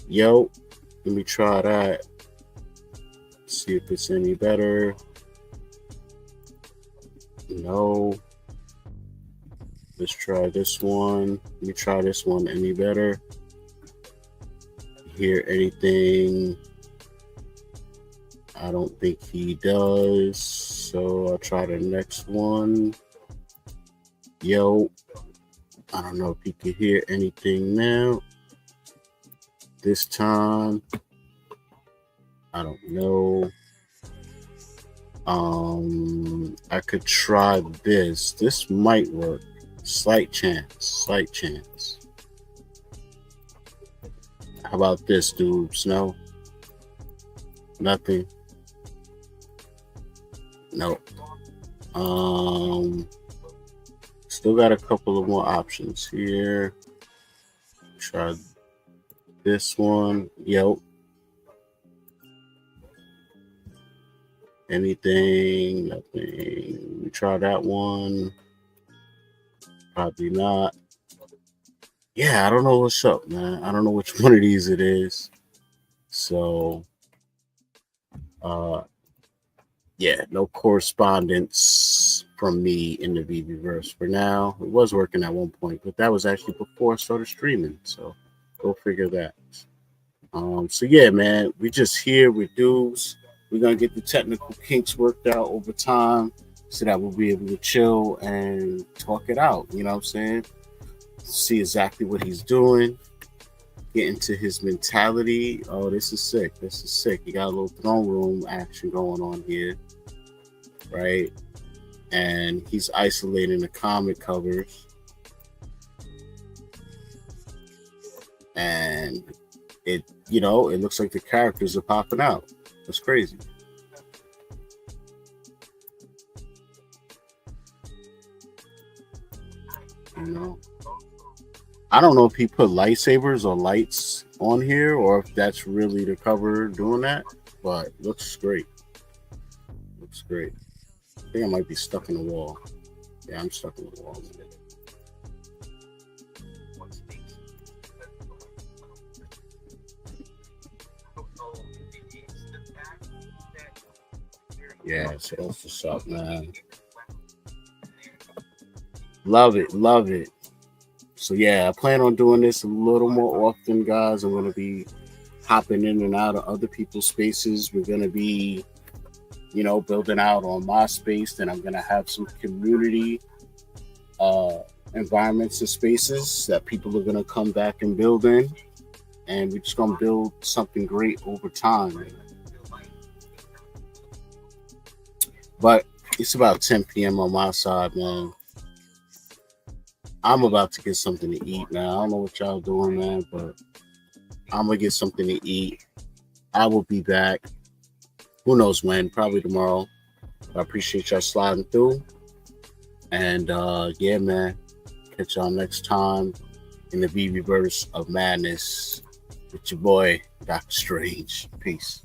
Yo, let me try that. See if it's any better. No. Let's try this one. Let me try this one. Any better? Hear anything? I don't think he does. So I'll try the next one. Yo. I don't know if you can hear anything now. This time. I don't know. I could try this. This might work. Slight chance. How about this, dude? Snow? Nothing. Nope. Still got a couple of more options here. Try this one. Yo. Anything? Nothing. Try that one. Probably not. Yeah, I don't know what's up, man. I don't know which one of these it is. So, yeah, no correspondence from me in the VeVeVerse for now. It was working at one point, but that was actually before I started streaming. So, go figure that. So yeah, man, we just here with dudes. We're gonna get the technical kinks worked out over time so that we'll be able to chill and talk it out. You know what I'm saying? See exactly what he's doing. Get into his mentality. Oh, this is sick. You got a little throne room action going on here, right? And he's isolating the comic covers. And it looks like the characters are popping out. That's crazy. I don't know if he put lightsabers or lights on here or if that's really the cover doing that, but looks great. I think I might be stuck in the wall. Yeah, I'm stuck in the wall. Yeah, so that's what's up, man. Love it. So yeah, I plan on doing this a little more often, guys. I'm gonna be hopping in and out of other people's spaces. We're gonna be, building out on my space. Then I'm gonna have some community environments and spaces that people are gonna come back and build in, and we're just gonna build something great over time. But it's about 10 p.m. on my side, man. I'm about to get something to eat now. I don't know what y'all doing, man, but I'm going to get something to eat. I will be back. Who knows when? Probably tomorrow. I appreciate y'all sliding through. And, yeah, man. Catch y'all next time in the VeVeVerse of Madness with your boy, Dr. Strange. Peace.